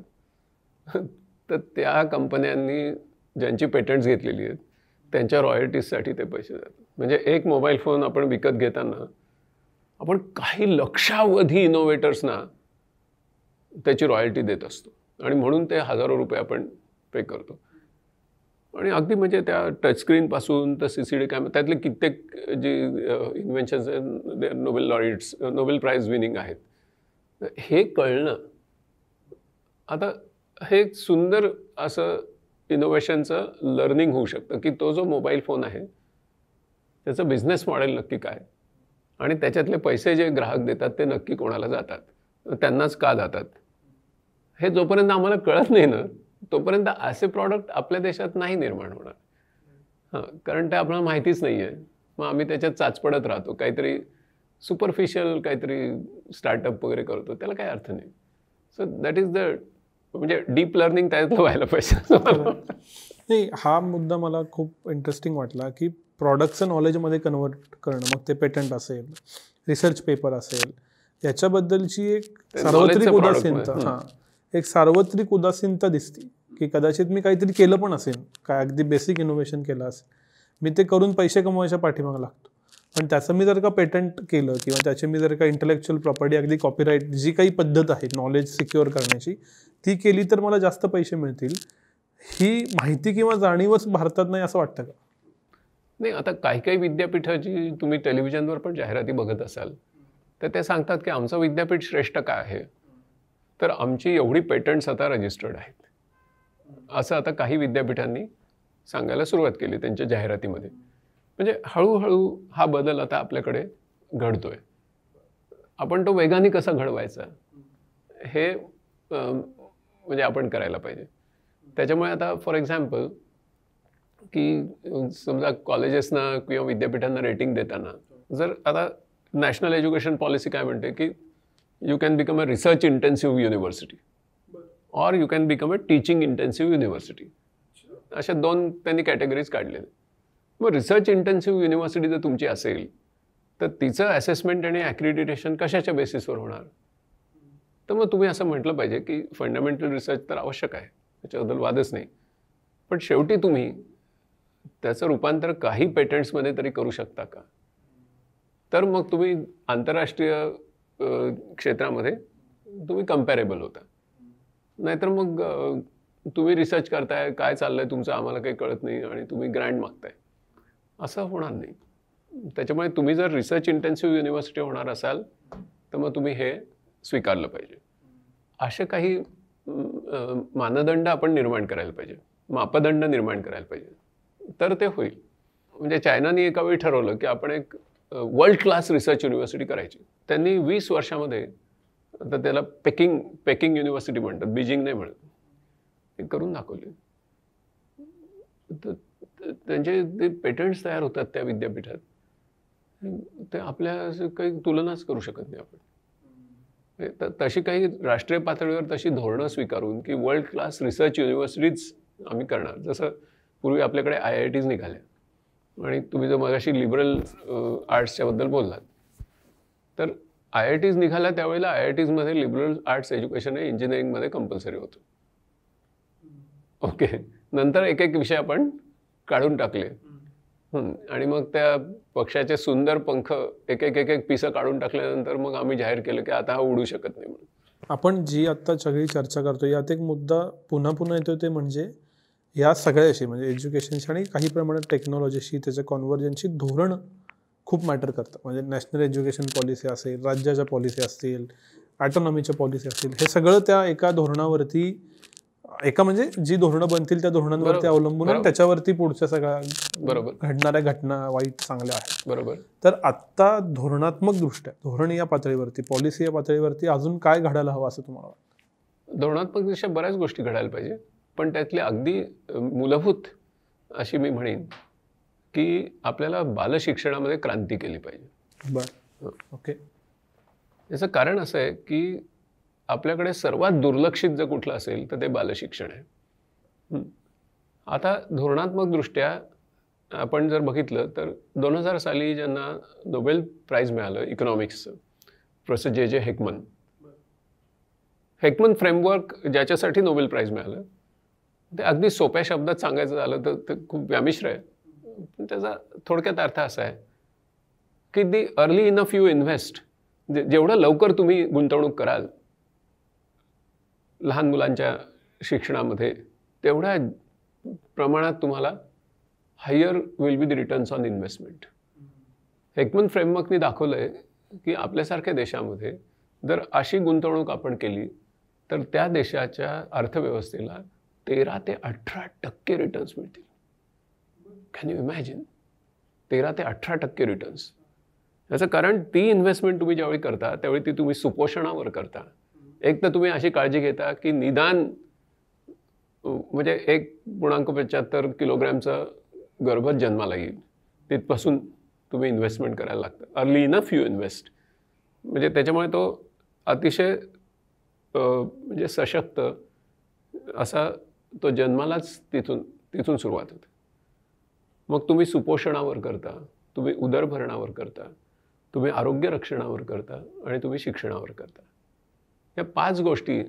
तर त्या कंपन्यांनी ज्यांची पेटंट्स घेतलेली आहेत त्यांच्या रॉयल्टीजसाठी ते पैसे जातात. म्हणजे एक मोबाईल फोन आपण विकत घेताना आपण काही लक्षावधी इनोव्हेटर्सना त्याची रॉयल्टी देत असतो आणि म्हणून ते हजारो रुपये आपण पे करतो. आणि अगदी म्हणजे त्या टचस्क्रीनपासून तर CCD कॅमेरा त्यातले कित्येक जे inventions Nobel laureates, Nobel prize winning आहेत. हे कळणं आता हे एक सुंदर असं इनोव्हेशनचं लर्निंग होऊ शकतं की तो जो मोबाईल फोन आहे त्याचं बिझनेस मॉडेल नक्की काय आणि त्याच्यातले पैसे जे ग्राहक देतात ते नक्की कोणाला जातात, त्यांनाच का जातात, हे जोपर्यंत आम्हाला कळत नाही ना तोपर्यंत असे प्रॉडक्ट आपल्या देशात नाही निर्माण होणार. हां, कारण ते आपल्याला माहितीच नाही आहे. मग आम्ही त्याच्यात चाचपडत राहतो, काहीतरी सुपरफिशियल काहीतरी स्टार्टअप वगैरे करतो, त्याला काही अर्थ नाही. सो दॅट इज द म्हणजे डीप लर्निंग त्यातलं व्हायला पाहिजे. नाही, हा मुद्दा मला खूप इंटरेस्टिंग वाटला की प्रॉडक्टचं नॉलेजमध्ये कन्वर्ट करणं, मग ते पेटंट असेल, रिसर्च पेपर असेल, याच्याबद्दलची एक सार्वत्रिक उदासीनता, एक सार्वत्रिक उदासीनता दिसते की कदाचित मी काहीतरी केलं पण असेल, काय अगदी बेसिक इनोव्हेशन केलं असेल, मी ते करून पैसे कमवायच्या पाठीमागे लागतो, पण त्याचं मी जर का पेटंट केलं किंवा त्याचे मी जर का इंटेलेक्च्युअल प्रॉपर्टी अगदी कॉपीराईट जी काही पद्धत आहे नॉलेज सिक्युअर करण्याची ती केली तर मला जास्त पैसे मिळतील. ही माहिती किंवा जाणीवच भारतात नाही असं वाटतं का? नाही, आता काही काही विद्यापीठाची तुम्ही टेलिव्हिजनवर पण जाहिराती बघत असाल तर ते सांगतात की आमचं विद्यापीठ श्रेष्ठ का आहे, तर आमची एवढी पेटंट्स आता रजिस्टर्ड आहेत, असं आता काही विद्यापीठांनी सांगायला सुरुवात केली त्यांच्या जाहिरातीमध्ये. म्हणजे हळूहळू हा बदल आता आपल्याकडे घडतोय. आपण तो वेगाने कसा घडवायचा हे म्हणजे आपण करायला पाहिजे. त्याच्यामुळे आता फॉर एक्झाम्पल की समजा कॉलेजेसना किंवा विद्यापीठांना रेटिंग देताना जर आता नॅशनल एज्युकेशन पॉलिसी काय म्हणते की you can become a research intensive university or you can become a teaching intensive university, अशा 2 त्यांनी कॅटेगरीज काढलेल्या. मग रिसर्च इंटेन्सिव्ह युनिव्हर्सिटी जर तुमची असेल तर तिचं असेसमेंट आणि ॲक्रिडिटेशन कशाच्या बेसिसवर होणार? तर मग तुम्ही असं म्हटलं पाहिजे की फंडामेंटल रिसर्च तर आवश्यक आहे, त्याच्याबद्दल वादच नाही, पण शेवटी तुम्ही त्याचं रूपांतर काही पेटंट्समध्ये तरी करू शकता का? तर मग तुम्ही आंतरराष्ट्रीय क्षेत्रामध्ये तुम्ही कम्पॅरेबल होता. नाहीतर मग तुम्ही रिसर्च करताय, काय चाललंय तुमचं आम्हाला काही कळत नाही आणि तुम्ही ग्रँट मागताय, असं होणार नाही. त्याच्यामुळे तुम्ही जर रिसर्च इंटेन्सिव्ह युनिव्हर्सिटी होणार असाल तर मग तुम्ही हे स्वीकारलं पाहिजे. असे काही मानदंड आपण निर्माण करायला पाहिजे, मापदंड निर्माण करायला पाहिजे, तर ते होईल. म्हणजे चायनाने एका वेळी ठरवलं की आपण एक वर्ल्ड क्लास रिसर्च युनिव्हर्सिटी करायची. त्यांनी 20 वर्षामध्ये, तर त्याला पेकिंग युनिव्हर्सिटी म्हणतात, बीजिंग नाही म्हणत, ते करून दाखवले. त्यांचे ते पेटंट्स तयार होतात त्या विद्यापीठात, ते आपल्या काही तुलनाच करू शकत नाही आपण. तशी काही राष्ट्रीय पातळीवर तशी धोरणं स्वीकारून की वर्ल्ड क्लास रिसर्च युनिव्हर्सिटीज आम्ही करणार. जसं पूर्वी आपल्याकडे IITs निघाल्या आणि तुम्ही जर मगाशी लिबरल आर्ट्सच्याबद्दल बोललात, तर IITs निघाल्या त्यावेळेला IITsमध्ये लिबरल आर्ट्स एज्युकेशन हे इंजिनिअरिंगमध्ये कंपल्सरी होतं. ओके, नंतर एक एक विषय आपण काढून टाकले आणि मग त्या पक्षाचे सुंदर पंख एक एक पिसं काढून टाकल्यानंतर मग आम्ही जाहीर केलं की आता हा उडू शकत नाही म्हणून. आपण जी आता सगळी चर्चा करतो यात एक मुद्दा पुन्हा येतो, ते म्हणजे या सगळ्याशी म्हणजे एज्युकेशनशी आणि काही प्रमाणात टेक्नॉलॉजीशी त्याच्या कॉन्व्हर्जनची धोरण खूप मॅटर करतं. म्हणजे नॅशनल एज्युकेशन पॉलिसी असेल, राज्याच्या पॉलिसी असतील, ॲटॉनॉमीच्या पॉलिसी असतील, हे सगळं त्या एका धोरणावरती, एका म्हणजे जी धोरणं बनतील त्या धोरणांवरती अवलंबून आणि त्याच्यावरती पुढच्या सगळ्या घडणाऱ्या घटना वाईट चांगल्या आहेत. बरोबर. तर आत्ता धोरणात्मक दृष्ट्या, धोरण या पातळीवरती, पॉलिसी या पातळीवरती अजून काय घडायला हवं असं तुम्हाला वाटतं? धोरणात्मक दृष्ट्या बऱ्याच गोष्टी घडायला पाहिजे, पण त्यातली अगदी मूलभूत अशी मी म्हणेन की आपल्याला बालशिक्षणामध्ये क्रांती केली पाहिजे. बरं, ओके. याचं कारण असं आहे की आपल्याकडे सर्वात दुर्लक्षित जर कुठलं असेल तर ते बालशिक्षण आहे. आता धोरणात्मक दृष्ट्या आपण जर बघितलं तर 2000 साली ज्यांना नोबेल प्राईज मिळालं इकॉनॉमिक्सचं, प्रोफेसर जे हेकमन फ्रेमवर्क ज्याच्यासाठी नोबेल प्राईज मिळालं, ते अगदी सोप्या शब्दात सांगायचं झालं तर ते खूप व्यामिश्र आहे. पण त्याचा थोडक्यात अर्थ असा आहे की दी अर्ली इनफ यू इन्व्हेस्ट, जेवढं लवकर तुम्ही गुंतवणूक कराल लहान मुलांच्या शिक्षणामध्ये, तेवढ्या प्रमाणात तुम्हाला higher will be the returns on investment. Heckman फ्रेमवर्कने दाखवलं आहे की आपल्यासारख्या देशामध्ये जर अशी गुंतवणूक आपण केली तर त्या देशाच्या अर्थव्यवस्थेला 13 ते 18% रिटर्न्स मिळतील. Can you imagine? 13 ते 18% रिटर्न्स. याचं कारण ती इन्व्हेस्टमेंट तुम्ही ज्यावेळी करता त्यावेळी ती तुम्ही सुपोषणावर करता. एक तर तुम्ही अशी काळजी घेता की निदान म्हणजे 1.75 किलोग्रॅमचा गर्भ जन्माला येईल, तिथपासून तुम्ही इन्व्हेस्टमेंट करायला लागतं. अर्ली इनफ यू इन्व्हेस्ट, म्हणजे त्याच्यामुळे तो अतिशय म्हणजे सशक्त असा तो जन्मालाच तिथून सुरुवात होते. मग तुम्ही सुपोषणावर करता, तुम्ही उदरभरणावर करता, तुम्ही आरोग्य रक्षणावर करता आणि तुम्ही शिक्षणावर करता. या 5 गोष्टी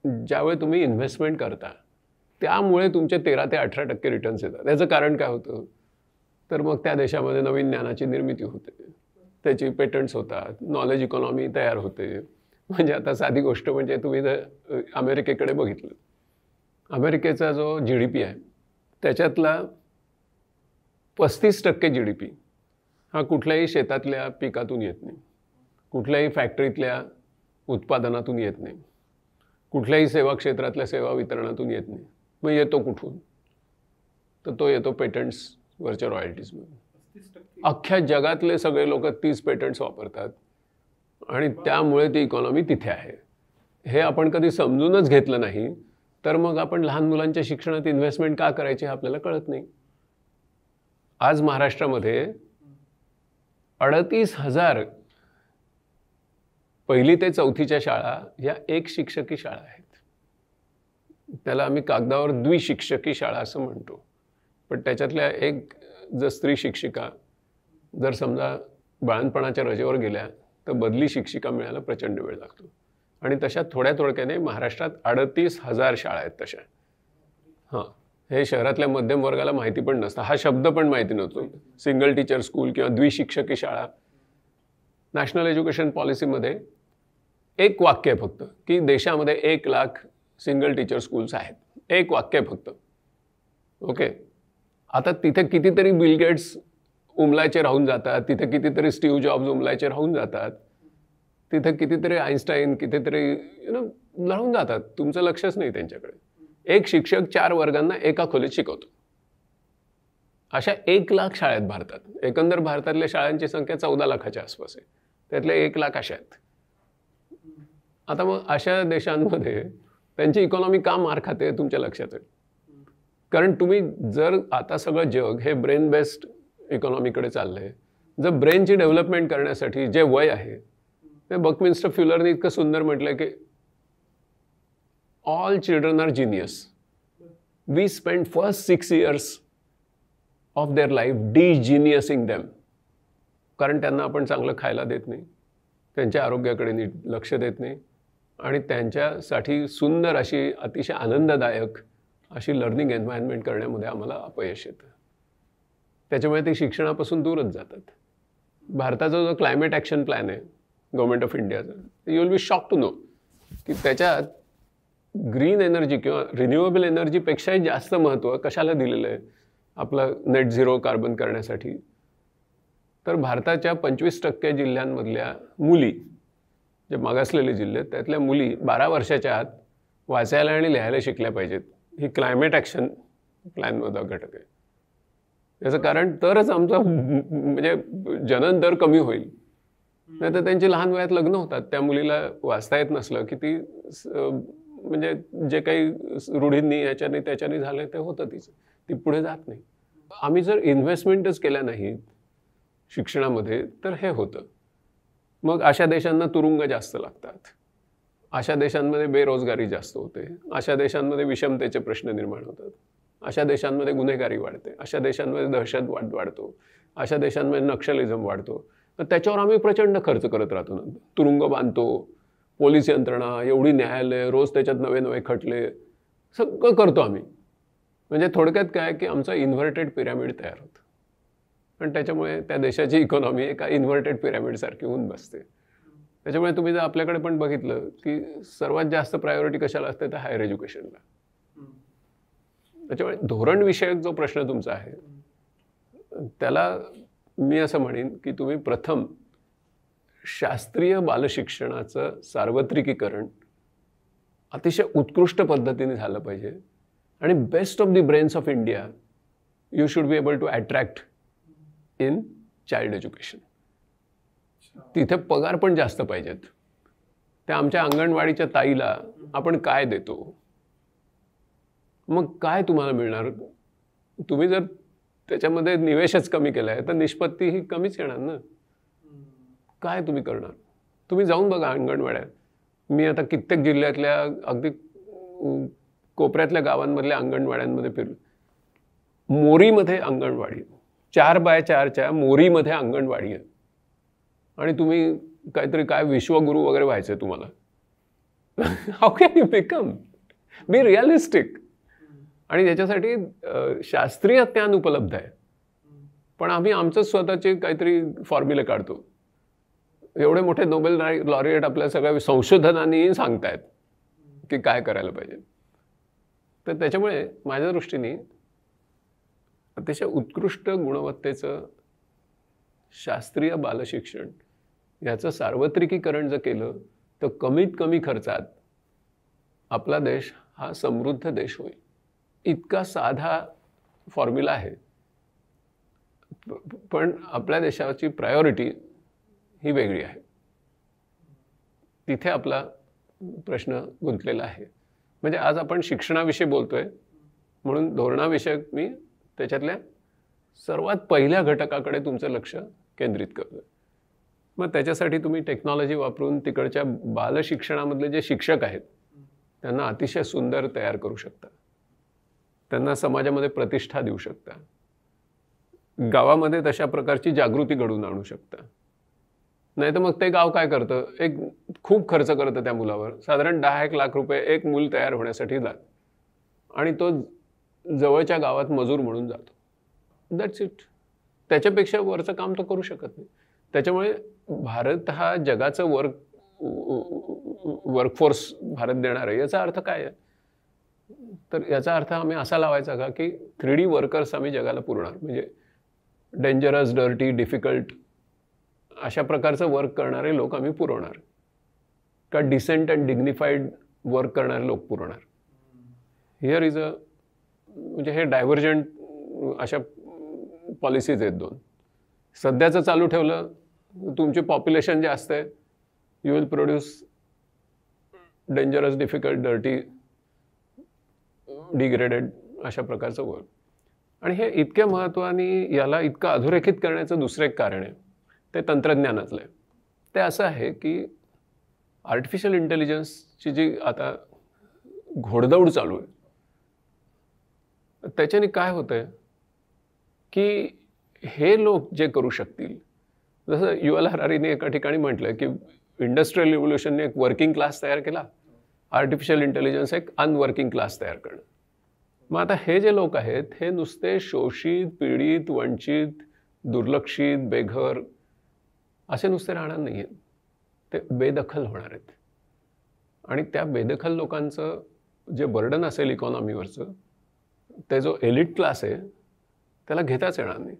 ज्यावेळी तुम्ही इन्व्हेस्टमेंट करता त्यामुळे तुमचे 13 ते 18% रिटर्न्स येतात. त्याचं कारण काय होतं? तर मग त्या देशामध्ये नवीन ज्ञानाची निर्मिती होते, त्याची पेटंट्स होतात, नॉलेज इकॉनॉमी तयार होते. म्हणजे आता साधी गोष्ट म्हणजे तुम्ही जर अमेरिकेकडे बघितलं, अमेरिकेचा जो GDP आहे त्याच्यातला 35% GDP हा कुठल्याही शेतातल्या पिकातून येत नाही, कुठल्याही फॅक्टरीतल्या उत्पादनातून येत नाही, कुठल्याही सेवा क्षेत्रातल्या सेवा वितरणातून येत नाही. मग येतो कुठून? तर तो येतो पेटंट्सवरच्या रॉयल्टीजमधून. अख्ख्या जगातले सगळे लोक 30 पेटंट्स वापरतात आणि त्यामुळे ती इकॉनॉमी तिथे आहे. हे आपण कधी समजूनच घेतलं नाही तर मग आपण लहान मुलांच्या शिक्षणात इन्व्हेस्टमेंट का करायची हे आपल्याला कळत नाही. आज महाराष्ट्रामध्ये 38,000 पहिली ते चौथीच्या शाळा या एक शिक्षकी शाळा आहेत. त्याला आम्ही कागदावर द्विशिक्षकी शाळा असं म्हणतो, पण त्याच्यातल्या एक जर स्त्री शिक्षिका जर समजा बाळणपणाच्या रजेवर गेल्या तर बदली शिक्षिका मिळायला प्रचंड वेळ लागतो. आणि तशा थोड्या थोडक्याने महाराष्ट्रात 38,000 शाळा आहेत तशा. हां, हे शहरातल्या मध्यम वर्गाला माहिती पण नसतं, हा शब्द पण माहिती नव्हतो. सिंगल टीचर स्कूल किंवा द्विशिक्षकी शाळा. नॅशनल एज्युकेशन पॉलिसीमध्ये एक वाक्य आहे फक्त की देशामध्ये 1,00,000 सिंगल टीचर स्कूल्स आहेत. एक वाक्य आहे फक्त. ओके. आता तिथे कितीतरी बिल गेट्स उमलायचे राहून जातात, तिथे कितीतरी स्टीव्ह जॉब्स उमलायचे राहून जातात, तिथे कितीतरी आईन्स्टाईन, कितीतरी राहून जातात. तुमचं लक्षच नाही त्यांच्याकडे. एक शिक्षक 4 वर्गांना एका खोलीत शिकवतो. अशा 1,00,000 शाळा आहेत भारतात. एकंदर भारतातल्या शाळांची संख्या 14 लाखाच्या आसपास आहे. त्यातल्या 1,00,000 अशा आहेत. आता मग अशा देशांमध्ये त्यांची इकॉनॉमी का मार खाते तुमच्या लक्षात आहे. कारण तुम्ही जर आता सगळं जग हे ब्रेन बेस्ड इकॉनॉमीकडे चाललंय, जर ब्रेनची डेव्हलपमेंट करण्यासाठी जे वय आहे ते बकमिन्स्टर फ्युलरने इतकं सुंदर म्हटलंय की all children are genius. We spend first 6 years of their life degeniusing them. कारण त्यांना आपण चांगलं खायला देत नाही, त्यांच्या आरोग्याकडे नीट लक्ष देत नाही आणि त्यांच्यासाठी सुंदर अशी अतिशय आनंददायक अशी लर्निंग एन्व्हायरमेंट करण्यामध्ये आम्हाला अपयश येतं. त्याच्यामुळे ते शिक्षणापासून दूरच जातात. भारताचा जो क्लायमेट ॲक्शन प्लॅन आहे गव्हर्नमेंट ऑफ इंडियाचा, you will be shock to know की त्याच्यात ग्रीन एनर्जी किंवा रिन्युएबल एनर्जीपेक्षाही जास्त महत्त्व कशाला दिलेलं आहे आपलं नेट झिरो कार्बन करण्यासाठी. तर भारताच्या 25% जिल्ह्यांमधल्या मुली, जे मागासलेले जिल्हे आहेत त्यातल्या मुली 12 वर्षाच्या आत वाचायला आणि लिहायला शिकल्या पाहिजेत. ही क्लायमेट ॲक्शन प्लॅनमधला घटक आहे. याचं कारण तरच आमचा म्हणजे जनन दर कमी होईल. नाही तर त्यांची लहान वयात लग्न होतात. त्या मुलीला वाचता येत नसलं की ती म्हणजे जे काही रूढींनी याच्याने त्याच्याने झालं ते होतं तिचं, ती पुढे जात नाही. आम्ही जर इन्व्हेस्टमेंटच केल्या नाहीत शिक्षणामध्ये तर हे होतं. मग अशा देशांना तुरुंग जास्त लागतात, अशा देशांमध्ये बेरोजगारी जास्त होते, अशा देशांमध्ये विषमतेचे प्रश्न निर्माण होतात, अशा देशांमध्ये गुन्हेगारी वाढते, अशा देशांमध्ये दहशतवाद वाढतो, अशा देशांमध्ये नक्षलिझम वाढतो. तर त्याच्यावर आम्ही प्रचंड खर्च करत राहतो. नंतर तुरुंग बांधतो, पोलीस यंत्रणा, एवढी न्यायालय, रोज त्याच्यात नवे नवे खटले, सगळं करतो आम्ही. म्हणजे थोडक्यात काय की आमचं इन्व्हर्टेड पिरॅमिड तयार होतं आणि त्याच्यामुळे त्या देशाची इकॉनॉमी एका इन्व्हर्टेड पिरॅमिडसारखी होऊन बसते. त्याच्यामुळे तुम्ही जर आपल्याकडे पण बघितलं की सर्वात जास्त प्रायोरिटी कशाला असते तर हायर एज्युकेशनला. त्याच्यामुळे धोरणविषयक जो प्रश्न तुमचा आहे त्याला मी असं म्हणेन की तुम्ही प्रथम शास्त्रीय बालशिक्षणाचं सार्वत्रिकीकरण अतिशय उत्कृष्ट पद्धतीने झालं पाहिजे आणि best of the brains of India you should be able to attract in child education. तिथे पगार पण जास्त पाहिजेत. त्या आमच्या अंगणवाडीच्या ताईला आपण काय देतो, मग काय तुम्हाला मिळणार. तुम्ही जर त्याच्यामध्ये निवेशच कमी केला आहे तर निष्पत्ती ही कमीच येणार ना. काय तुम्ही करणार. तुम्ही जाऊन बघा अंगणवाड्या. मी आता कित्येक जिल्ह्यातल्या अगदी कोपऱ्यातल्या गावांमधल्या अंगणवाड्यांमध्ये फिरलो. मोरीमध्ये अंगणवाडी, 4x4च्या मोरीमध्ये अंगणवाडी आहे आणि तुम्ही काहीतरी काय विश्वगुरू वगैरे व्हायचं आहे तुम्हाला. How can you become. Be realistic. आणि त्याच्यासाठी शास्त्रीय ज्ञान उपलब्ध आहे, पण आम्ही आमचं स्वतःचे काहीतरी फॉर्म्युले काढतो. एवढे मोठे नोबेल लॉरिएट आपल्या सगळ्या संशोधनांनी सांगतायत की काय करायला पाहिजे. तर त्याच्यामुळे माझ्या दृष्टीने अतिशय उत्कृष्ट गुणवत्तेचं शास्त्रीय बालशिक्षण याचं सार्वत्रिकीकरण जर केलं तर कमीत कमी खर्चात आपला देश हा समृद्ध देश होईल. इतका साधा फॉर्म्युला आहे, पण आपल्या देशाची प्रायोरिटी ही वेगळी आहे. तिथे आपला प्रश्न गुंतलेला आहे. म्हणजे आज आपण शिक्षणाविषयी बोलतोय म्हणून धोरणाविषयक मी त्याच्यातल्या सर्वात पहिल्या घटकाकडे तुमचं लक्ष केंद्रित करतोय. मग त्याच्यासाठी तुम्ही टेक्नॉलॉजी वापरून तिकडच्या बालशिक्षणामधले जे शिक्षक आहेत त्यांना अतिशय सुंदर तयार करू शकता, त्यांना समाजामध्ये प्रतिष्ठा देऊ शकता, गावामध्ये तशा प्रकारची जागृती घडवून आणू शकता. नाही तर मग ते गाव काय करतं, एक खूप खर्च करतं त्या मुलावर, साधारण 10-1 लाख रुपये एक मूल तयार होण्यासाठी जात आणि तो जवळच्या गावात मजूर म्हणून जातो. That's it. त्याच्यापेक्षा वरचं काम तो करू शकत नाही. त्याच्यामुळे भारत हा जगाचं वर्कफोर्स भारत देणार आहे. याचा अर्थ काय आहे? तर याचा अर्थ आम्ही असा लावायचा का की 3D वर्कर्स आम्ही जगाला पुरवणार. म्हणजे डेंजरस, डर्टी, डिफिकल्ट अशा प्रकारचं वर्क करणारे लोक आम्ही पुरवणार का डिसेंट अँड डिग्निफाईड वर्क करणारे लोक पुरवणार. हिअर इज अ म्हणजे हे डायव्हर्जंट अशा पॉलिसीज आहेत दोन. सध्याचं चालू ठेवलं तुमची पॉप्युलेशन जास्त आहे, you will produce dangerous, difficult, dirty, degraded अशा प्रकारचं वर्क. आणि हे इतक्या महत्त्वाने याला इतकं अधोरेखित करण्याचं दुसरं एक कारण आहे, ते तंत्रज्ञानातलं आहे. ते असं आहे की आर्टिफिशियल इंटेलिजन्सची जी आता घोडदौड चालू आहे, त्याच्याने काय होतं आहे की हे लोक जे करू शकतील, जसं युव्हल हरारीने एका ठिकाणी म्हटलं की इंडस्ट्रियल रिव्होल्युशनने एक वर्किंग क्लास तयार केला, आर्टिफिशियल इंटेलिजन्स एक अनवर्किंग क्लास तयार करणं. मग आता हे जे लोक आहेत हे नुसते शोषित, पीडित, वंचित, दुर्लक्षित, बेघर असे नुसते राहणार नाही आहेत, ते बेदखल होणार आहेत. आणि त्या बेदखल लोकांचं जे बर्डन असेल इकॉनॉमीवरचं, ते जो एलिट क्लास आहे त्याला घेताच येणार नाही.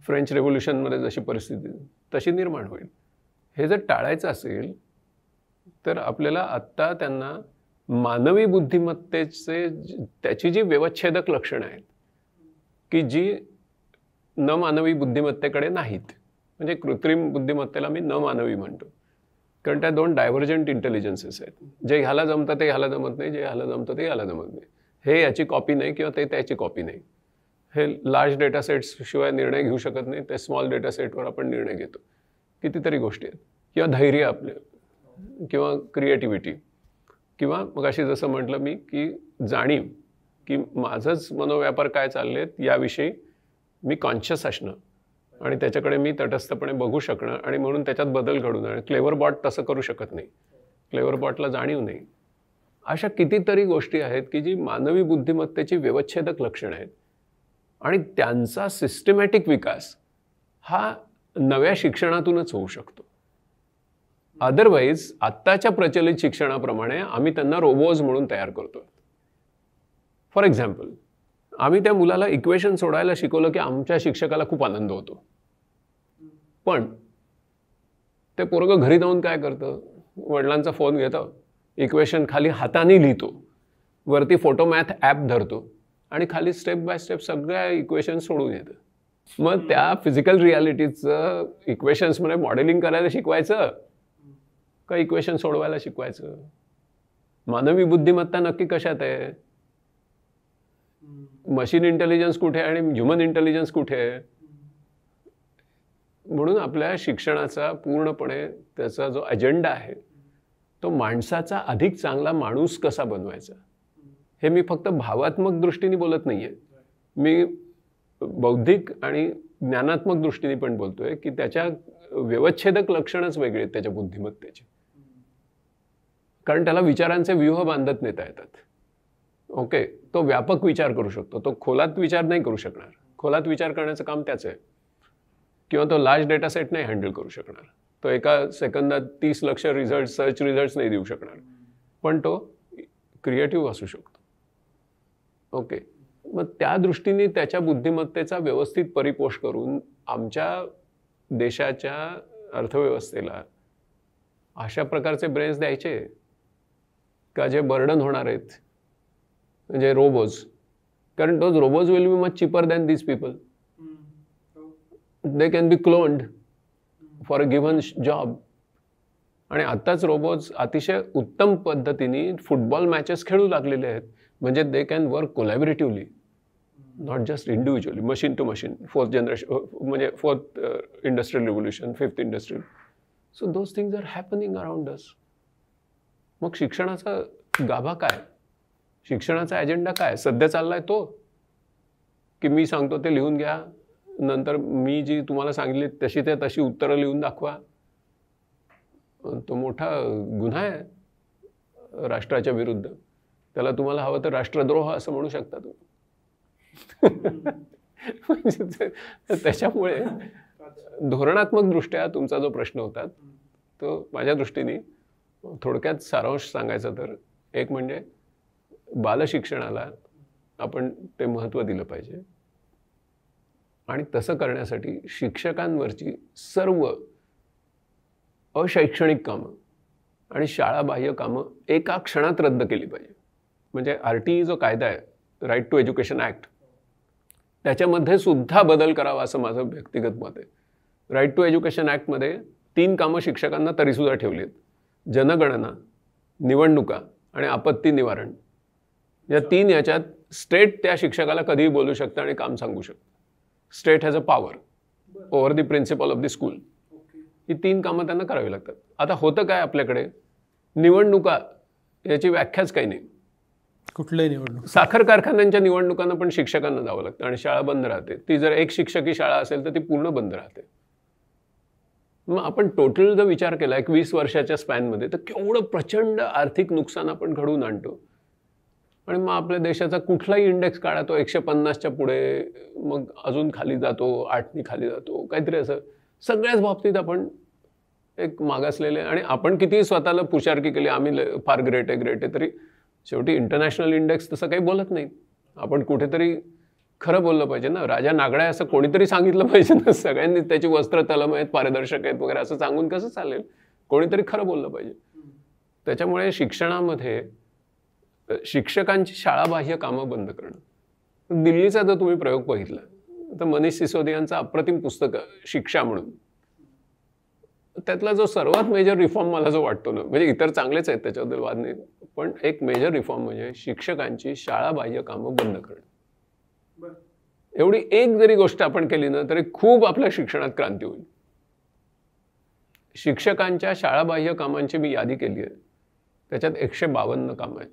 फ्रेंच रेव्होल्युशनमध्ये जशी परिस्थिती तशी निर्माण होईल. हे जर टाळायचं असेल तर आपल्याला आत्ता त्यांना मानवी बुद्धिमत्तेचे त्याची जी व्यवच्छेदक लक्षणं आहेत की जी न मानवी बुद्धिमत्तेकडे नाहीत, म्हणजे कृत्रिम बुद्धिमत्तेला मी न मानवी म्हणतो, कारण त्या दोन डायव्हर्जंट इंटेलिजन्सेस आहेत. जे ह्याला जमतं ते ह्याला जमत नाही, जे ह्याला जमतं ते ह्याला जमत नाही. हे याची कॉपी नाही किंवा ते त्याची कॉपी नाही. हे लार्ज डेटा सेट्स शिवाय निर्णय घेऊ शकत नाही, ते स्मॉल डेटा सेटवर आपण निर्णय घेतो. कितीतरी गोष्टी आहेत. किंवा धैर्य आपले, किंवा क्रिएटिव्हिटी, किंवा मग अशी जसं म्हटलं मी की जाणीव की माझंच मनोव्यापार काय चाललेत याविषयी मी कॉन्शियस असणं आणि त्याच्याकडे मी तटस्थपणे बघू शकणं आणि म्हणून त्याच्यात बदल घडून आणणं. क्लेवर बॉट तसं करू शकत नाही, क्लेवर बॉटला जाणीव नाही. अशा कितीतरी गोष्टी आहेत की जी मानवी बुद्धिमत्तेची व्यवच्छेदक लक्षणं आहेत आणि त्यांचा सिस्टमॅटिक विकास हा नव्या शिक्षणातूनच होऊ शकतो. अदरवाईज आत्ताच्या प्रचलित शिक्षणाप्रमाणे आम्ही त्यांना रोबोज म्हणून तयार करतो. फॉर एक्झाम्पल, आम्ही त्या मुलाला इक्वेशन सोडवायला शिकवलं की आमच्या शिक्षकाला खूप आनंद होतो, पण ते पोरगं घरी जाऊन काय करतं, वडिलांचा फोन घेतं, इक्वेशन खाली हाताने लिहितो, वरती फोटो मॅथ ॲप धरतो आणि खाली स्टेप बाय स्टेप सगळ्या इक्वेशन सोडून येतं. मग त्या फिजिकल रियालिटीचं इक्वेशन्समध्ये मॉडेलिंग करायला शिकवायचं का इक्वेशन सोडवायला शिकवायचं? मानवी बुद्धिमत्ता नक्की कशात आहे? मशीन इंटेलिजन्स कुठे आणि ह्युमन इंटेलिजन्स कुठे आहे? म्हणून आपल्या शिक्षणाचा पूर्णपणे त्याचा जो अजेंडा आहे तो माणसाचा अधिक चांगला माणूस कसा बनवायचा. हे मी फक्त भावात्मक दृष्टीने बोलत नाहीये, मी बौद्धिक आणि ज्ञानात्मक दृष्टीने पण बोलतोय की त्याच्या व्यवच्छेदक लक्षणच वेगळे आहेत त्याच्या बुद्धिमत्तेचे. कारण त्याला विचारांचे व्यूह बांधत नेता येतात. ओके, तो व्यापक विचार करू शकतो, तो खोलात विचार नाही करू शकणार. खोलात विचार करण्याचं काम त्याचं आहे. किंवा तो लार्ज डेटा सेट नाही हँडल करू शकणार. तो एका सेकंदात 30 लाख रिझल्ट, सर्च रिझल्ट्स नाही देऊ शकणार, पण तो क्रिएटिव्ह असू शकतो. ओके, मग त्या दृष्टीने त्याच्या बुद्धिमत्तेचा व्यवस्थित परिपोष करून आमच्या देशाच्या अर्थव्यवस्थेला अशा प्रकारचे ब्रेन्स द्यायचे का जे बर्डन होणार आहेत, म्हणजे रोबोज. कारण those robots will be much cheaper than these people. They can be cloned for a given job. आणि आत्ताच रोबोज अतिशय उत्तम पद्धतीने फुटबॉल मॅचेस खेळू लागलेले आहेत. म्हणजे they can work collaboratively, not just individually. Machine to machine, fourth generation, म्हणजे fourth industrial revolution, fifth industrial. So those things are happening around us. मग शिक्षणाचा गाभा काय, शिक्षणाचा अजेंडा काय सध्या चाललाय? तो की मी सांगतो ते लिहून घ्या, नंतर मी जी तुम्हाला सांगितली तशी उत्तरं लिहून दाखवा. तो मोठा गुन्हा आहे राष्ट्राच्या विरुद्ध. त्याला तुम्हाला हवं तर राष्ट्रद्रोह असं म्हणू शकता तुम्ही. म्हणजे त्याच्यामुळे धोरणात्मक दृष्ट्या तुमचा जो प्रश्न होता तो माझ्या दृष्टीने थोडक्यात सारांश सांगायचं तर एक म्हणजे बालशिक्षणाला आपण ते महत्त्व दिलं पाहिजे आणि तसं करण्यासाठी शिक्षकांवरची सर्व अशैक्षणिक कामं आणि शाळाबाह्य कामं एका क्षणात रद्द केली पाहिजे. म्हणजे RTE जो कायदा आहे, राईट टू एज्युकेशन ॲक्ट, त्याच्यामध्ये सुद्धा बदल करावा असं माझं व्यक्तिगत मत आहे. राईट टू एज्युकेशन ॲक्टमध्ये 3 कामं शिक्षकांना तरीसुद्धा ठेवली आहेत: जनगणना, निवडणुका आणि आपत्ती निवारण. या 3 याच्यात स्टेट त्या शिक्षकाला कधीही बोलू शकतं आणि काम सांगू शकतं. State has a power over the principal of the school. ही 3 कामं त्यांना करावी लागतात. आता होतं काय आपल्याकडे, निवडणुका याची व्याख्याच काही नाही. कुठल्याही निवडणूक, साखर कारखान्यांच्या निवडणुकांना पण शिक्षकांना जावं लागतं आणि शाळा बंद राहते. ती जर एक शिक्षकी शाळा असेल तर ती पूर्ण बंद राहते. मग आपण टोटल जर विचार केला 20 वर्षाच्या स्पॅनमध्ये तर केवढं प्रचंड आर्थिक नुकसान आपण घडवून आणतो. आणि मग आपल्या देशाचा कुठलाही इंडेक्स काढा तो 150च्या पुढे, मग अजून खाली जातो, 8नी खाली जातो, काहीतरी असं सगळ्याच बाबतीत आपण एक मागासलेले. आणि आपण कितीही स्वतःला पुशारकी केली आम्ही फार ग्रेट आहे, तरी शेवटी इंटरनॅशनल इंडेक्स तसं काही बोलत नाही. आपण कुठेतरी खरं बोललं पाहिजे ना. राजा नागडा आहे असं कोणीतरी सांगितलं पाहिजे ना. सगळ्यांनी त्याची वस्त्र तलम आहेत, पारदर्शक आहेत वगैरे असं सांगून कसं चालेल. कोणीतरी खरं बोललं पाहिजे. त्याच्यामुळे शिक्षणामध्ये शिक्षकांची शाळाबाह्य कामं बंद करणं. दिल्लीचा जर तुम्ही प्रयोग बघितला तर मनीष सिसोदियांचं अप्रतिम पुस्तक शिक्षा म्हणून, त्यातला जो सर्वात मेजर रिफॉर्म मला जो वाटतो ना, म्हणजे इतर चांगलेच आहेत त्याच्याबद्दल वाद नाही, पण एक मेजर रिफॉर्म म्हणजे शिक्षकांची शाळाबाह्य कामं बंद करणं. एवढी एक जरी गोष्ट आपण केली ना तरी खूप आपल्या शिक्षणात क्रांती होईल. शिक्षकांच्या शाळाबाह्य कामांची मी यादी केली आहे, त्याच्यात 152 कामं आहेत.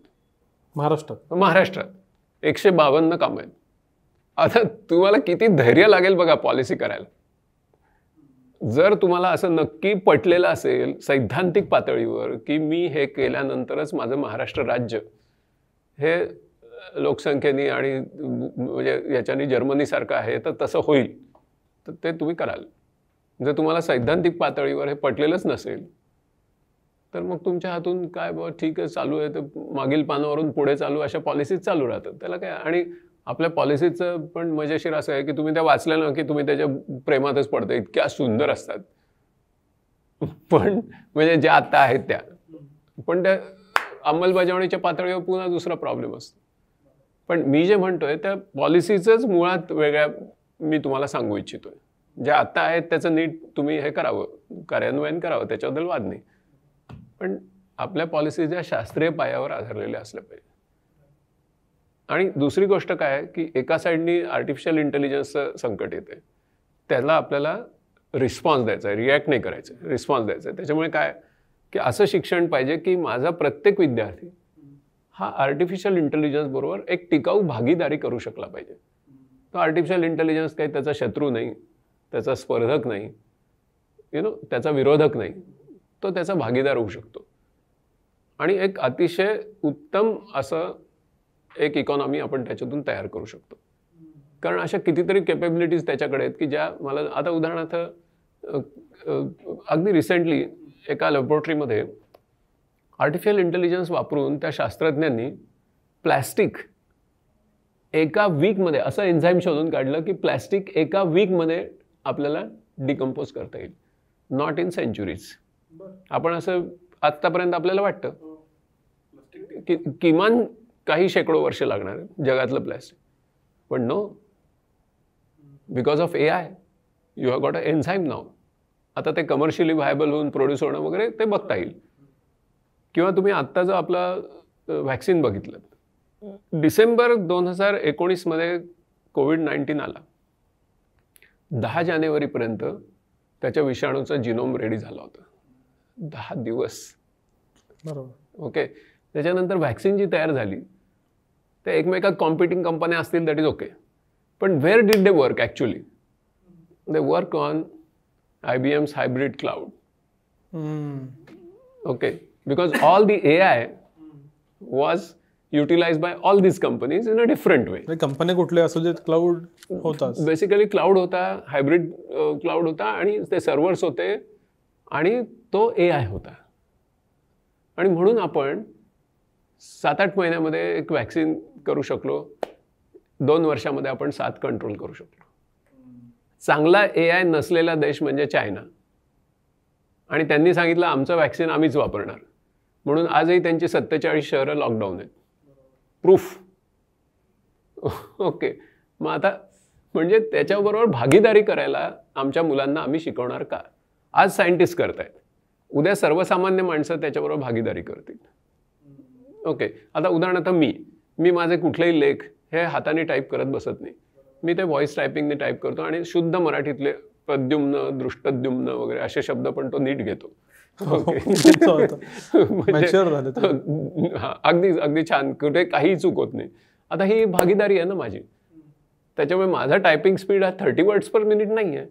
महाराष्ट्रात 152 कामं आहेत. आता तुम्हाला किती धैर्य लागेल बघा पॉलिसी करायला. जर तुम्हाला असं नक्की पटलेलं असेल सैद्धांतिक पातळीवर की मी हे केल्यानंतरच माझं महाराष्ट्र राज्य हे लोकसंख्येने आणि म्हणजे याच्याने जर्मनीसारखं आहे तर तसं होईल, तर ते तुम्ही कराल. जर तुम्हाला सैद्धांतिक पातळीवर हे पटलेलंच नसेल तर मग तुमच्या हातून काय बघ ठीक आहे चालू आहे तर मागील पानावरून पुढे चालू अशा पॉलिसीज चालू राहतात. त्याला काय. आणि आपल्या पॉलिसीचं पण मजेशीर असं आहे की तुम्ही त्या वाचल्या ना की तुम्ही त्याच्या प्रेमातच पडता. इतक्या सुंदर असतात पण म्हणजे ज्या आत्ता आहेत त्या, पण त्या अंमलबजावणीच्या पातळीवर पुन्हा दुसरा प्रॉब्लेम असतो. पण मी जे म्हणतोय त्या पॉलिसीचंच मुळात वेगळ्या मी तुम्हाला सांगू इच्छितोय. ज्या आत्ता आहेत त्याचं नीट तुम्ही हे करावं, कार्यान्वयन करावं, त्याच्याबद्दल वाद नाही. पण आपल्या पॉलिसीज या शास्त्रीय पायावर आधारलेल्या असल्या पाहिजे. आणि दुसरी गोष्ट काय आहे की एका साईडनी आर्टिफिशियल इंटेलिजन्सचं संकट येते, त्याला आपल्याला रिस्पॉन्स द्यायचा आहे, रिॲक्ट नाही करायचं, रिस्पॉन्स द्यायचा आहे. त्याच्यामुळे काय की असं शिक्षण पाहिजे की माझा प्रत्येक विद्यार्थी हा आर्टिफिशियल इंटेलिजन्स बरोबर एक टिकाऊ भागीदारी करू शकला पाहिजे. तो आर्टिफिशियल इंटेलिजन्स काही त्याचा शत्रू नाही, त्याचा स्पर्धक नाही, त्याचा विरोधक नाही, तो त्याचा भागीदार होऊ शकतो. आणि एक अतिशय उत्तम असं एक इकॉनॉमी आपण त्याच्यातून तयार करू शकतो. कारण अशा कितीतरी कॅपेबिलिटीज त्याच्याकडे आहेत की ज्या मला आता उदाहरणार्थ अगदी रिसेंटली एका लॅबोरेटरीमध्ये आर्टिफिशियल इंटेलिजन्स वापरून त्या शास्त्रज्ञांनी प्लॅस्टिक एका वीकमध्ये असं एन्झाईम शोधून काढलं की प्लॅस्टिक एका वीकमध्ये आपल्याला डिकम्पोज करता येईल. Not in centuries. आपण असं आत्तापर्यंत आपल्याला वाटतं की किमान काही शेकडो वर्ष लागणार जगातलं प्लॅस्टिक, पण no, because of AI you have got a enzyme now. आता ते कमर्शियली व्हायबल होऊन प्रोड्यूस होणं वगैरे ते बघता येईल. किंवा तुम्ही आत्ता जो आपला व्हॅक्सिन बघितलं, डिसेंबर 2019मध्ये COVID-19 आला. 10 जानेवारीपर्यंत त्याच्या विषाणूचा जिनोम रेडी झाला होता. 10 दिवस. बरोबर. ओके. त्याच्यानंतर व्हॅक्सिन जी तयार झाली ते एकमेकात कॉम्पिटिंग कंपन्या असतील दॅट इज ओके, पण where did they work actually? They work on IBM's hybrid cloud. Okay, because all the AI was utilized by all these companies in a different way. कंपन्या कुठले असू देत क्लाउड होता, basically cloud होता, hybrid cloud होता आणि ते servers होते आणि तो AI होता. आणि म्हणून आपण 7-8 महिन्यामध्ये एक वॅक्सिन करू शकलो. 2 वर्षामध्ये आपण 7 कंट्रोल करू शकलो. चांगला AI नसलेला देश म्हणजे चायना, आणि त्यांनी सांगितलं आमचं वॅक्सिन आम्हीच वापरणार, म्हणून आजही त्यांची 47 शहरं लॉकडाऊन आहेत. प्रूफ. ओके, मग आता म्हणजे त्याच्याबरोबर भागीदारी करायला आमच्या मुलांना आम्ही शिकवणार का? आज सायंटिस्ट करतायत, उद्या सर्वसामान्य माणसं त्याच्याबरोबर भागीदारी करतील. ओके, आता उदाहरणार्थ मी माझे कुठलेही लेख हे हाताने टाईप करत बसत नाही. मी ते व्हॉइस टायपिंगने टाईप करतो आणि शुद्ध मराठीतले प्रद्युम्न, दृष्टद्युम्न वगैरे असे शब्द पण तो नीट घेतो. अगदी अगदी छान, कुठे काही चूक होत नाही. आता ही भागीदारी आहे ना माझी. त्याच्यामुळे माझा टायपिंग स्पीड हा 30 वर्ड्स पर मिनिट नाही आहे.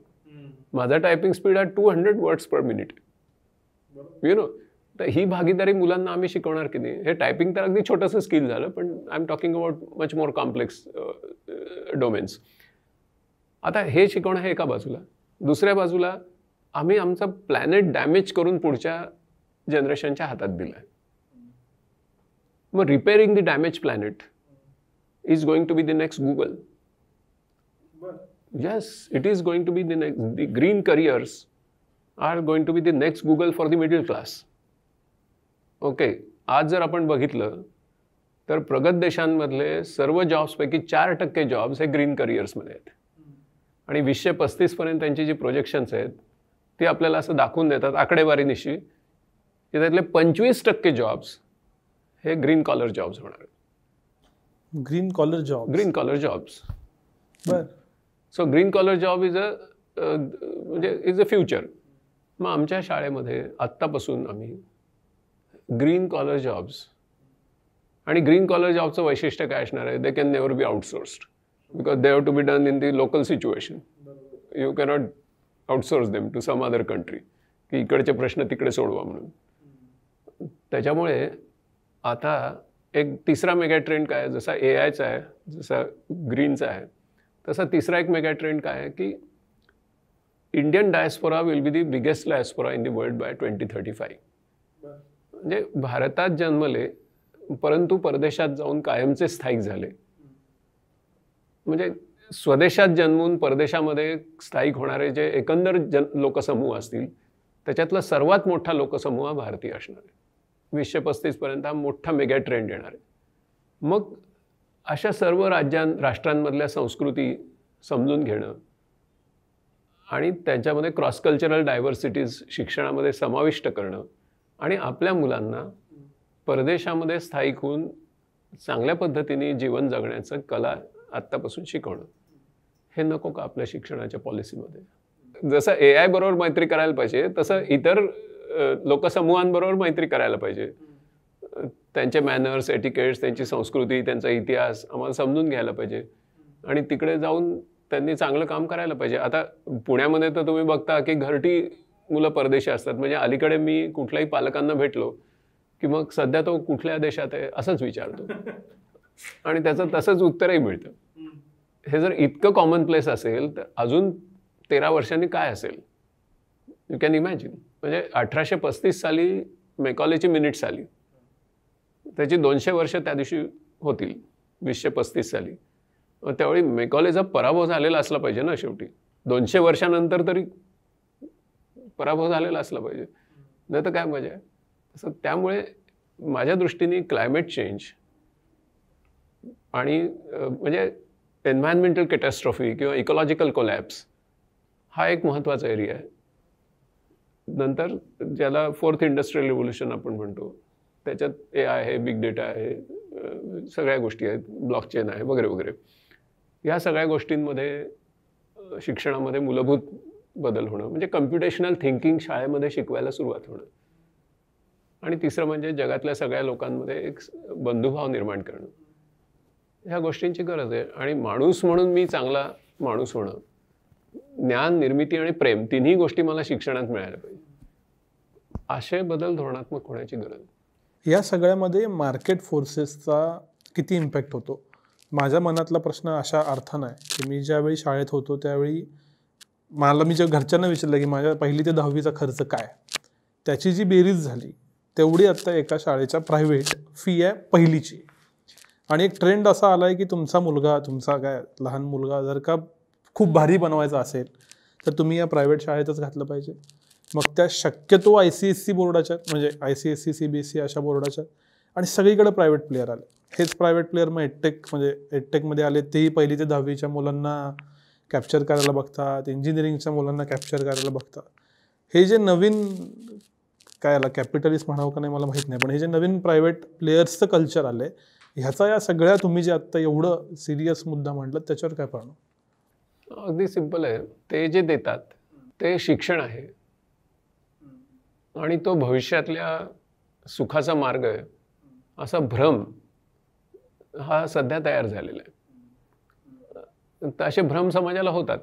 माझा टायपिंग स्पीड हा 200 words per minute. You know, तर ही भागीदारी मुलांना आम्ही शिकवणार की नाही? हे टायपिंग तर अगदी छोटंसं स्किल झालं, पण I am talking about much more complex domains. आता हे शिकवणं हे एका बाजूला. दुसऱ्या बाजूला आम्ही आमचं प्लॅनेट डॅमेज करून पुढच्या जनरेशनच्या हातात दिलं आहे. मग repairing the damage planet is going to be the next Google. Yes, it is going to be the next. The green careers are going to be the next Google for the middle class. Okay, आज जर आपण बघितलं तर प्रगत देशांमधले सर्व जॉब्सपैकी 4% jobs हे green करिअर्समध्ये आहेत. आणि 2035 पर्यंत त्यांची जी प्रोजेक्शन्स आहेत ती आपल्याला असं दाखवून देतात आकडेवारीनिशी की त्यातले 25% जॉब्स हे ग्रीन कॉलर जॉब्स होणार आहेत. Green collar jobs. बरं. So green collar job is a future. मग आमच्या शाळेमध्ये आत्तापासून आम्ही ग्रीन कॉलर जॉब्स, आणि ग्रीन कॉलर जॉबचं वैशिष्ट्य काय असणार आहे? They can never be outsourced because they have to be done in the local situation. You cannot outsource them to some other country की इकडचे प्रश्न तिकडे सोडवा म्हणून. त्याच्यामुळे आता एक तिसरा मेगा ट्रेंड काय आहे? जसा AIचा आहे, जसा ग्रीनचा आहे, तसा तिसरा एक मेगा ट्रेंड काय आहे की Indian diaspora will be the biggest diaspora in the world by 2035. म्हणजे भारतात जन्मले परंतु परदेशात जाऊन कायमचे स्थायिक झाले. म्हणजे स्वदेशात जन्मून परदेशामध्ये स्थायिक होणारे जे एकंदर लोकसमूह असतील त्याच्यातला सर्वात मोठा लोकसमूह भारतीय असणार आहे. 2035 पर्यंत हा मोठा मेगा ट्रेंड येणार आहे. मग अशा सर्व राष्ट्रांमधल्या संस्कृती समजून घेणं आणि त्यांच्यामध्ये क्रॉस कल्चरल डायव्हर्सिटीज शिक्षणामध्ये समाविष्ट करणं आणि आपल्या मुलांना परदेशामध्ये स्थायिक होऊन चांगल्या पद्धतीने जीवन जगण्याचं कला आत्तापासून शिकवणं हे नको का आपल्या शिक्षणाच्या पॉलिसीमध्ये? जसं AI बरोबर मैत्री करायला पाहिजे तसं इतर लोकसमूहांबरोबर मैत्री करायला पाहिजे. त्यांचे मॅनर्स, एटिकेट्स, त्यांची संस्कृती, त्यांचा इतिहास आम्हाला समजून घ्यायला पाहिजे आणि तिकडे जाऊन त्यांनी चांगलं काम करायला पाहिजे. आता पुण्यामध्ये तर तुम्ही बघता की घरटी मुलं परदेशी असतात. म्हणजे अलीकडे मी कुठल्याही पालकांना भेटलो की मग सध्या तो कुठल्या देशात आहे असंच विचारतो आणि त्याचं तसंच उत्तरही मिळतं. हे जर इतकं कॉमन प्लेस असेल तर अजून 13 वर्षांनी काय असेल? You can imagine. म्हणजे 1835 साली मेकॉलेची मिनिट्स आली, त्याची 200 वर्ष त्या दिवशी होतील 2035 साली. त्यावेळी मेकॉलेचा पराभव झालेला असला पाहिजे ना. शेवटी 200 वर्षानंतर तरी पराभव झालेला असला पाहिजे, नाही तर काय मजा आहे. तसं त्यामुळे माझ्या दृष्टीने क्लायमेट चेंज आणि म्हणजे एन्व्हायरमेंटल कॅटॅस्ट्रॉफी किंवा इकॉलॉजिकल कोलॅप्स हा एक महत्त्वाचा एरिया आहे. नंतर ज्याला 4th इंडस्ट्रियल रिव्होल्यूशन आपण म्हणतो, त्याच्यात AI आहे, बिग डेटा आहे, सगळ्या गोष्टी आहेत, ब्लॉकचेन आहे वगैरे वगैरे. या सगळ्या गोष्टींमध्ये शिक्षणामध्ये मूलभूत बदल होणं म्हणजे कम्प्युटेशनल थिंकिंग शाळेमध्ये शिकवायला सुरुवात होणं. आणि तिसरं म्हणजे जगातल्या सगळ्या लोकांमध्ये एक बंधुभाव निर्माण करणं. ह्या गोष्टींची गरज आहे. आणि माणूस म्हणून मी चांगला माणूस होणं, ज्ञान, निर्मिती आणि प्रेम तिन्ही गोष्टी मला शिक्षणात मिळायला पाहिजे. असे बदल धोरणात्मक होण्याची गरज आहे. या सगळ्यामध्ये मार्केट फोर्सेसचा किती इम्पॅक्ट होतो? माझ्या मनातला प्रश्न अशा अर्थानं आहे की मी ज्यावेळी शाळेत होतो त्यावेळी मी घरच्यांना विचारलं की माझ्या 1ली ते 10वीचा खर्च काय, त्याची जी बेरीज झाली तेवढी आत्ता एका शाळेच्या प्रायव्हेट फी आहे पहिलीची. आणि एक ट्रेंड असा आला आहे की तुमचा मुलगा, तुमचा काय लहान मुलगा जर का खूप भारी बनवायचा असेल तर तुम्ही या प्रायव्हेट शाळेतच घातलं पाहिजे. मग त्या शक्यतो ICSE बोर्डाच्या, म्हणजे ICSE CBSE अशा बोर्डाच्या, आणि सगळीकडे प्रायव्हेट प्लेयर आले. हेच प्रायव्हेट प्लेयर मग एडटेकमध्ये आले, तेही 1ली ते 10वीच्या मुलांना कॅप्चर करायला बघतात, इंजिनिअरिंगच्या मुलांना कॅप्चर करायला बघतात. हे जे नवीन काय आला, कॅपिटलिस्ट म्हणावं का नाही मला माहीत नाही, पण हे जे नवीन प्रायव्हेट प्लेयर्सचं कल्चर आलं आहे, ह्याचा या सगळ्या तुम्ही जे आत्ता एवढं सिरियस मुद्दा म्हटलं त्याच्यावर काय पाहणं? अगदी सिंपल आहे. ते जे देतात ते शिक्षण आहे आणि तो भविष्यातल्या सुखाचा मार्ग आहे असा भ्रम हा सध्या तयार झालेला आहे. असे भ्रम समाजाला होतात,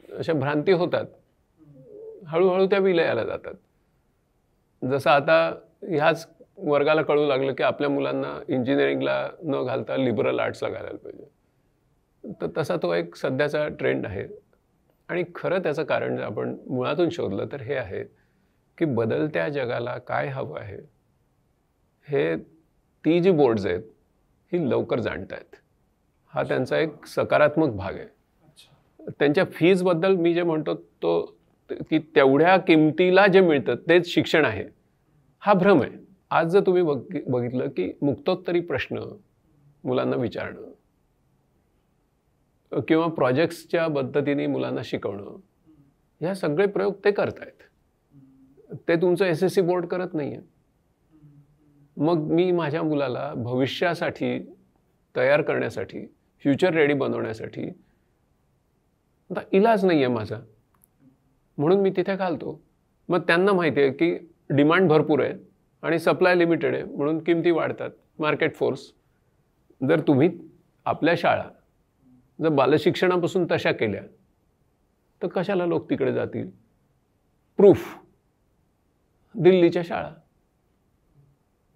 अशा भ्रांती होतात, हळूहळू त्या विलयाला जातात. जसं आता ह्याच वर्गाला कळू लागलं की आपल्या मुलांना इंजिनिअरिंगला न घालता लिबरल आर्ट्सला घालायला पाहिजे, तर तसा तो एक सध्याचा ट्रेंड आहे. आणि खरं त्याचं कारण जर आपण मुळातून शोधलं तर हे आहे की बदलत्या जगाला काय हवं आहे हे ती जी बोर्ड्स आहेत ही लवकर जाणतायत. हा त्यांचा एक सकारात्मक भाग आहे. त्यांच्या फीजबद्दल मी जे म्हणतो तो की तेवढ्या किमतीला जे मिळतं तेच शिक्षण आहे, हा भ्रम आहे. आज जर तुम्ही बघितलं की मुक्तोत्तरी प्रश्न मुलांना विचारणं किंवा प्रोजेक्ट्सच्या पद्धतीने मुलांना शिकवणं, ह्या सगळे प्रयोग ते करतायत. ते तुमचं SSC बोर्ड करत नाही आहे. मग मी माझ्या मुलाला भविष्यासाठी तयार करण्यासाठी, फ्युचर रेडी बनवण्यासाठी आता इलाज नाही आहे माझा, म्हणून मी तिथे घालतो. मग त्यांना माहिती आहे की डिमांड भरपूर आहे आणि सप्लाय लिमिटेड आहे, म्हणून किमती वाढतात, मार्केट फोर्स. जर तुम्ही आपल्या शाळा जर बालशिक्षणापासून तशा केल्या तर कशाला लोक तिकडे जातील? प्रूफ, दिल्लीच्या शाळा.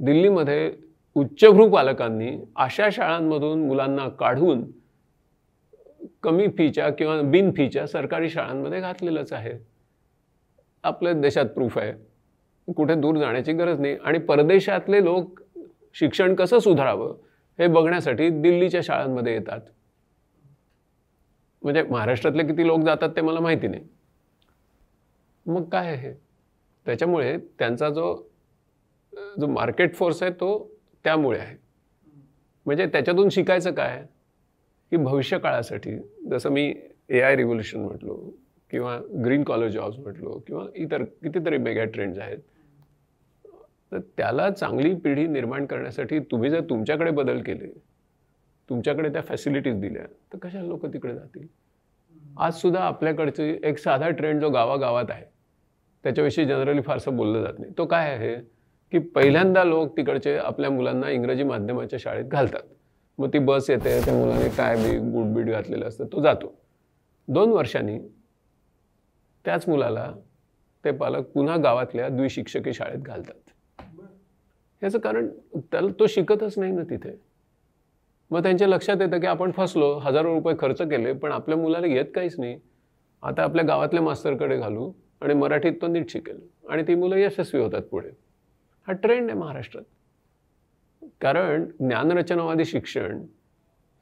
दिल्लीमध्ये उच्चभ्रू पालकांनी अशा शाळांमधून मुलांना काढून कमी फीच्या किंवा बिन फीच्या सरकारी शाळांमध्ये घातलेलंच आहे. आपल्या देशात प्रूफ आहे, कुठे दूर जाण्याची गरज नाही. आणि परदेशातले लोक शिक्षण कसं सुधारावं हे बघण्यासाठी दिल्लीच्या शाळांमध्ये येतात. म्हणजे महाराष्ट्रातले किती लोक जातात ते मला माहिती नाही. मग काय आहे? त्याच्यामुळे त्यांचा जो मार्केट फोर्स आहे तो त्यामुळे आहे. म्हणजे त्याच्यातून शिकायचं काय की भविष्य काळासाठी, जसं मी AI रिव्होल्युशन म्हटलो किंवा ग्रीन कॉलर जॉब्स म्हटलो किंवा इतर कितीतरी मेगा ट्रेंड्स आहेत, तर त्याला चांगली पिढी निर्माण करण्यासाठी तुम्ही जर तुमच्याकडे बदल केले, तुमच्याकडे त्या फॅसिलिटीज दिल्या, तर कशाला लोक तिकडे जातील? आज सुद्धा आपल्याकडची एक साधा ट्रेंड जो गावागावात आहे त्याच्याविषयी जनरली फारसं बोललं जात नाही. तो काय आहे की पहिल्यांदा लोक तिकडचे आपल्या मुलांना इंग्रजी माध्यमाच्या शाळेत घालतात. मग ती बस येते, त्या मुलाने काय बूट बीट घातलेलं असतं, तो जातो. 2 वर्षांनी त्याच मुलाला ते पालक पुन्हा गावातल्या द्विशिक्षकी शाळेत घालतात. याचं कारण त्याला तो शिकतच नाही ना तिथे. मग त्यांच्या लक्षात येतं की आपण फसलो, हजारो रुपये खर्च केले, पण आपल्या मुलाला येत काहीच नाही. आता आपल्या गावातल्या मास्तरकडे घालू आणि मराठीत तो नीट शिकेल, आणि ती मुलं यशस्वी होतात पुढे. हा ट्रेंड आहे महाराष्ट्रात. कारण ज्ञानरचनावादी शिक्षण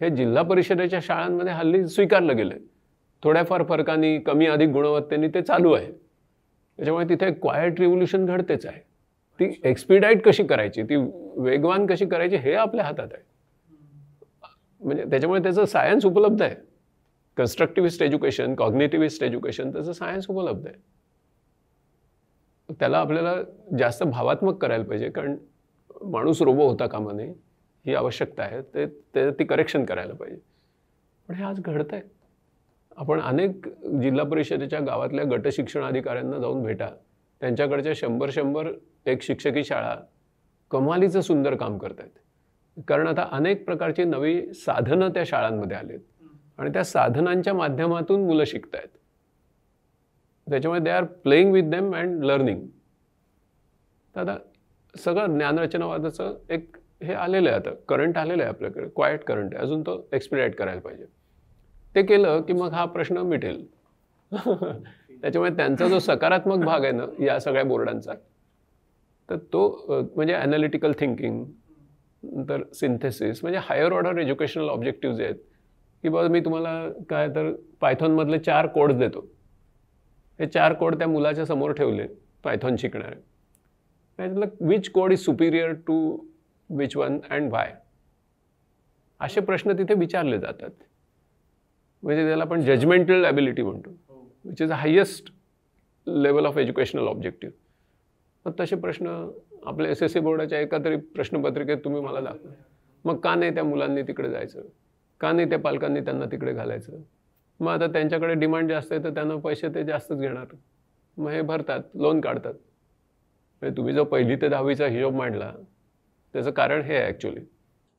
हे जिल्हा परिषदेच्या शाळांमध्ये हल्ली स्वीकारलं गेलं आहे. थोड्याफार फरकाने, कमी अधिक गुणवत्तेने ते चालू आहे. त्याच्यामुळे तिथे क्वायट रिव्होल्युशन घडतेच आहे. ती एक्सपिडाईट कशी करायची, ती वेगवान कशी करायची हे आपल्या हातात आहे. म्हणजे त्याच्यामुळे त्याचं सायन्स उपलब्ध आहे. कन्स्ट्रक्टिव्हिस्ट एज्युकेशन, कॉग्निटिव्हिस्ट एज्युकेशन, त्याचं सायन्स उपलब्ध आहे. त्याला आपल्याला जास्त भावात्मक करायला पाहिजे, कारण माणूस रोबो होता कामा नये, ही आवश्यकता आहे. ती करेक्शन करायला पाहिजे. पण हे आज घडतं आहे. आपण अनेक जिल्हा परिषदेच्या गावातल्या गट शिक्षण अधिकाऱ्यांना जाऊन भेटा, त्यांच्याकडच्या 100 एक शिक्षकी शाळा कमालीचं सुंदर काम करत आहेत. कारण आता अनेक प्रकारची नवी साधनं त्या शाळांमध्ये आलेत आणि त्या साधनांच्या माध्यमातून मुलं शिकत आहेत. त्याच्यामुळे they are playing with them and learning. तर आता सगळं ज्ञानरचनावादाचं एक हे आलेलं आहे, आता करंट आलेलं आहे आपल्याकडे, क्वायट करंट आहे. अजून तो एक्सपिडाईट करायला पाहिजे. ते केलं की मग हा प्रश्न मिटेल. त्याच्यामुळे त्यांचा जो सकारात्मक भाग आहे ना या सगळ्या बोर्डांचा, तर तो म्हणजे ॲनालिटिकल थिंकिंग, नंतर सिंथेसिस, म्हणजे हायर ऑर्डर एज्युकेशनल ऑब्जेक्टिव्ह जे आहेत की बाबा मी तुम्हाला काय तर पायथॉनमधले 4 कोड्स देतो, हे 4 कोड त्या मुलाच्या समोर ठेवले पायथॉन शिकणारे, त्यातलं which code is superior to which one and why, असे प्रश्न तिथे विचारले जातात. म्हणजे त्याला आपण जजमेंटल ॲबिलिटी म्हणतो, which is a highest level of educational objective. मग तसे प्रश्न आपल्या SSC बोर्डाच्या एका तरी प्रश्नपत्रिकेत तुम्ही मला दाखवा. मग का नाही त्या मुलांनी तिकडे जायचं, का नाही त्या पालकांनी त्यांना तिकडे घालायचं. मग आता त्यांच्याकडे डिमांड जास्त आहे तर त्यांना पैसे ते जास्तच घेणार, मग हे भरतात, लोन काढतात. म्हणजे तुम्ही जो 1ली ते 10वीचा हिशोब मांडला त्याचं कारण हे आहे ॲक्च्युली.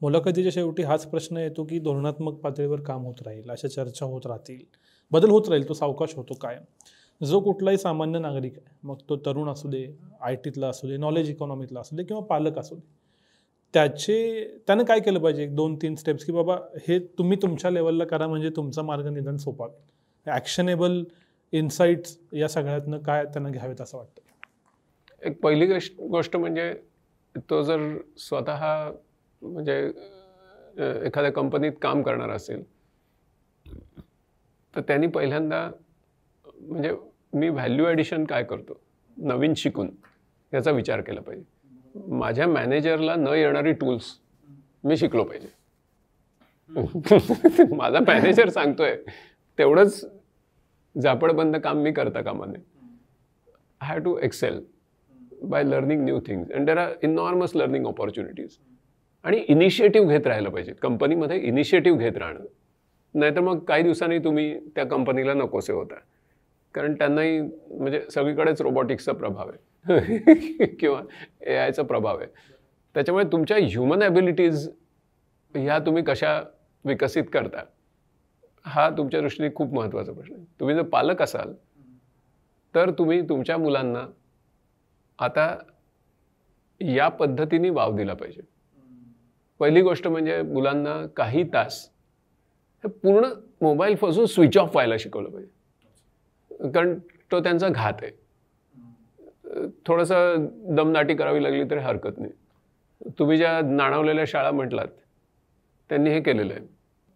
मुलाखतीच्या शेवटी हाच प्रश्न येतो की धोरणात्मक पातळीवर काम होत राहील, अशा चर्चा होत राहतील, बदल होत राहील, तो सावकाश होतो कायम. जो कुठलाही सामान्य नागरिक आहे, मग तो तरुण असू दे, IT असू दे, नॉलेज इकॉनॉमीतला असू दे किंवा पालक असू दे, त्यानं काय केलं पाहिजे? 1-2-3 स्टेप्स की बाबा हे तुम्ही तुमच्या लेवलला करा म्हणजे तुमचा मार्ग निदान सोपा. ॲक्शनेबल इन्साइट्स या सगळ्यातनं काय त्यांना घ्यावेत असं वाटतं? एक पहिली गोष्ट म्हणजे तो जर स्वतः म्हणजे एखाद्या कंपनीत काम करणार असेल तर त्यांनी पहिल्यांदा म्हणजे मी व्हॅल्यू ॲडिशन काय करतो नवीन शिकून याचा विचार केला पाहिजे. माझ्या मॅनेजरला न येणारी टूल्स मी शिकलो पाहिजे. माझा मॅनेजर सांगतोय तेवढंच झापडबंद काम मी करता कामा नये. I have to excel by learning new things and there are enormous learning opportunities. आणि इनिशिएटिव्ह घेत राहायला पाहिजे, कंपनीमध्ये इनिशिएटिव्ह घेत राहणं. नाहीतर मग काही दिवसांनी तुम्ही त्या कंपनीला नकोसे होता, कारण त्यांनाही म्हणजे सगळीकडेच रोबोटिक्सचा प्रभाव आहे किंवा AIचा प्रभाव आहे. त्याच्यामुळे तुमच्या ह्युमन ॲबिलिटीज ह्या तुम्ही कशा विकसित करता हा तुमच्या दृष्टीने खूप महत्त्वाचा प्रश्न आहे. तुम्ही जर पालक असाल तर तुम्ही तुमच्या मुलांना आता या पद्धतीने वाव दिला पाहिजे. पहिली गोष्ट म्हणजे मुलांना काही तास हे पूर्ण मोबाईलपासून स्विच ऑफ व्हायला शिकवलं पाहिजे, कारण तो त्यांचा घात आहे. थोडंसं दमदाटी करावी लागली तरी हरकत नाही. तुम्ही ज्या नाणावलेल्या शाळा म्हटलात त्यांनी हे केलेलं आहे.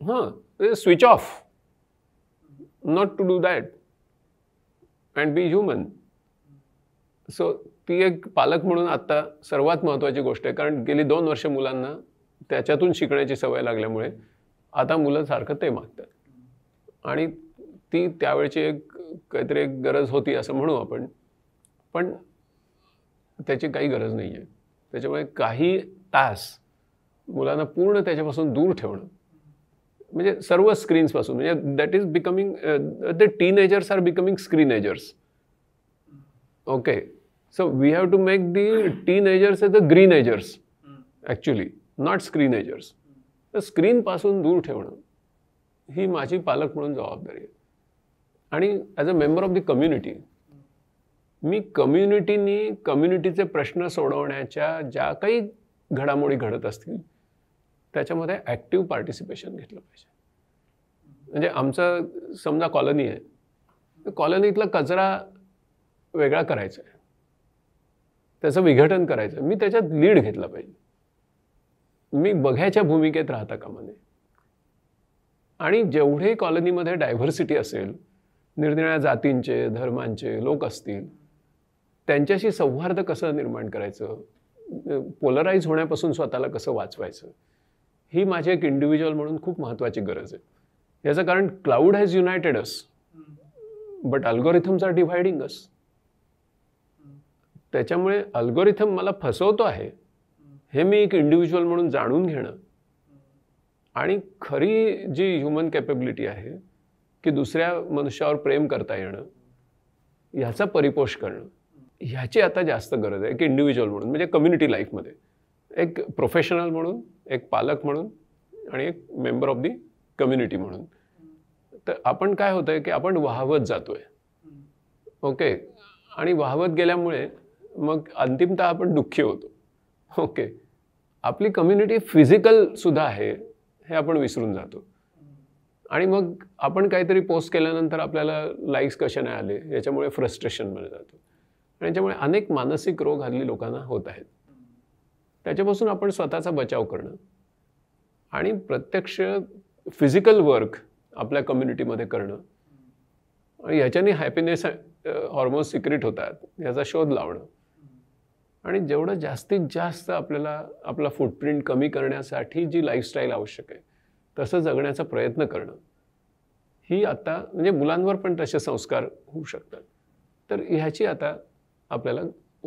हां, switch off, not to do that and be human. So ती एक पालक म्हणून आत्ता सर्वात महत्त्वाची गोष्ट आहे, कारण गेली 2 वर्ष मुलांना त्याच्यातून शिकण्याची सवय लागल्यामुळे आता मुलं सारखं ते मागतात. आणि ती त्यावेळची एक काहीतरी एक गरज होती असं म्हणू आपण, पण त्याची काही गरज नाही आहे. त्याच्यामुळे काही तास मुलांना पूर्ण त्याच्यापासून दूर ठेवणं, म्हणजे सर्व स्क्रीन्सपासून, म्हणजे that is becoming the teenagers are becoming screenagers. Okay, so we have to make the teenagers as the greenagers actually, not screenagers. तर स्क्रीनपासून दूर ठेवणं ही माझी पालक म्हणून जबाबदारी आहे. आणि as a member of the community मी कम्युनिटीचे प्रश्न सोडवण्याच्या ज्या काही घडामोडी घडत असतील त्याच्यामध्ये ॲक्टिव्ह पार्टिसिपेशन घेतलं पाहिजे. म्हणजे आमचं समजा कॉलनी आहे, तर कॉलनीतला कचरा वेगळा करायचा आहे, त्याचं विघटन करायचं, मी त्याच्यात लीड घेतला पाहिजे. मी बघ्याच्या भूमिकेत राहता कामा नये. आणि जेवढे कॉलनीमध्ये डायव्हर्सिटी असेल, निरनिराळ्या जातींचे धर्मांचे लोक असतील, त्यांच्याशी सौहार्द कसं निर्माण करायचं, पोलराईज होण्यापासून स्वतःला कसं वाचवायचं, ही माझी एक इंडिव्हिज्युअल म्हणून खूप महत्त्वाची गरज आहे. याचं कारण cloud has united us but algorithms are dividing us. त्याच्यामुळे अल्गोरिथम मला फसवतो आहे हे मी एक इंडिव्हिज्युअल म्हणून जाणून घेणं आणि खरी जी ह्युमन कॅपेबिलिटी आहे की दुसऱ्या मनुष्यावर प्रेम करता येणं, ह्याचा परिपोष करणं, ह्याची आता जास्त गरज आहे. एक इंडिव्हिज्युअल म्हणून, म्हणजे कम्युनिटी लाईफमध्ये, एक प्रोफेशनल म्हणून, एक पालक म्हणून आणि एक मेंबर ऑफ दी कम्युनिटी म्हणून. तर आपण काय होतं आहे की आपण वाहवत जातो आहे. ओके, आणि वाहवत गेल्यामुळे मग अंतिमतः आपण दुःखी होतो. ओके, आपली कम्युनिटी फिजिकलसुद्धा आहे हे आपण विसरून जातो. आणि मग आपण काहीतरी पोस्ट केल्यानंतर आपल्याला लाईक्स कशा नाही आले याच्यामुळे फ्रस्ट्रेशनमध्ये जातो. आणि त्याच्यामुळे अनेक मानसिक रोग हल्ली लोकांना होत आहेत. त्याच्यापासून आपण स्वतःचा बचाव करणं आणि प्रत्यक्ष फिजिकल वर्क आपल्या कम्युनिटीमध्ये करणं, ह्याच्याने हॅपीनेस हॉर्मोन्स सिक्रेट होतात याचा शोध लावणं आणि जेवढं जास्तीत जास्त आपल्याला आपला फुटप्रिंट कमी करण्यासाठी जी लाईफस्टाईल आवश्यक आहे तसं जगण्याचा प्रयत्न करणं, ही आता म्हणजे मुलांवर पण तसे संस्कार होऊ शकतात. तर ह्याची आता आपल्याला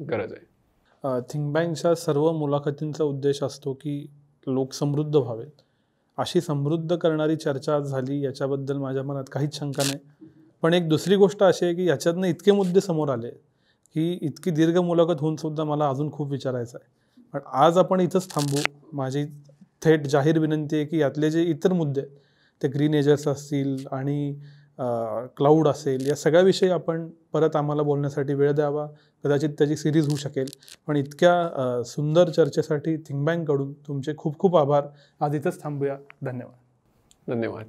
गरज आहे. थिंक बँकच्या सर्व मुलाखतींचा उद्देश असतो की लोक समृद्ध व्हावेत. अशी समृद्ध करणारी चर्चा आज झाली याच्याबद्दल माझ्या मनात काहीच शंका नाही. पण एक दुसरी गोष्ट अशी आहे की याच्यातनं इतके मुद्दे समोर आले की इतकी दीर्घ मुलाखत होऊन सुद्धा मला अजून खूप विचारायचं आहे. पण आज आपण इथंच थांबू. माझी थेट जाहीर विनंती आहे की यातले जे इतर मुद्दे ते ग्रीन एजर्स असतील आणि क्लाउड असेल, या सगळ्याविषयी आपण परत आम्हाला बोलण्यासाठी वेळ द्यावा. कदाचित त्याची सिरीज होऊ शकेल. पण इतक्या सुंदर चर्चेसाठी थिंक बँककडून तुमचे खूप खूप आभार. आज इथंच थांबूया. धन्यवाद. धन्यवाद.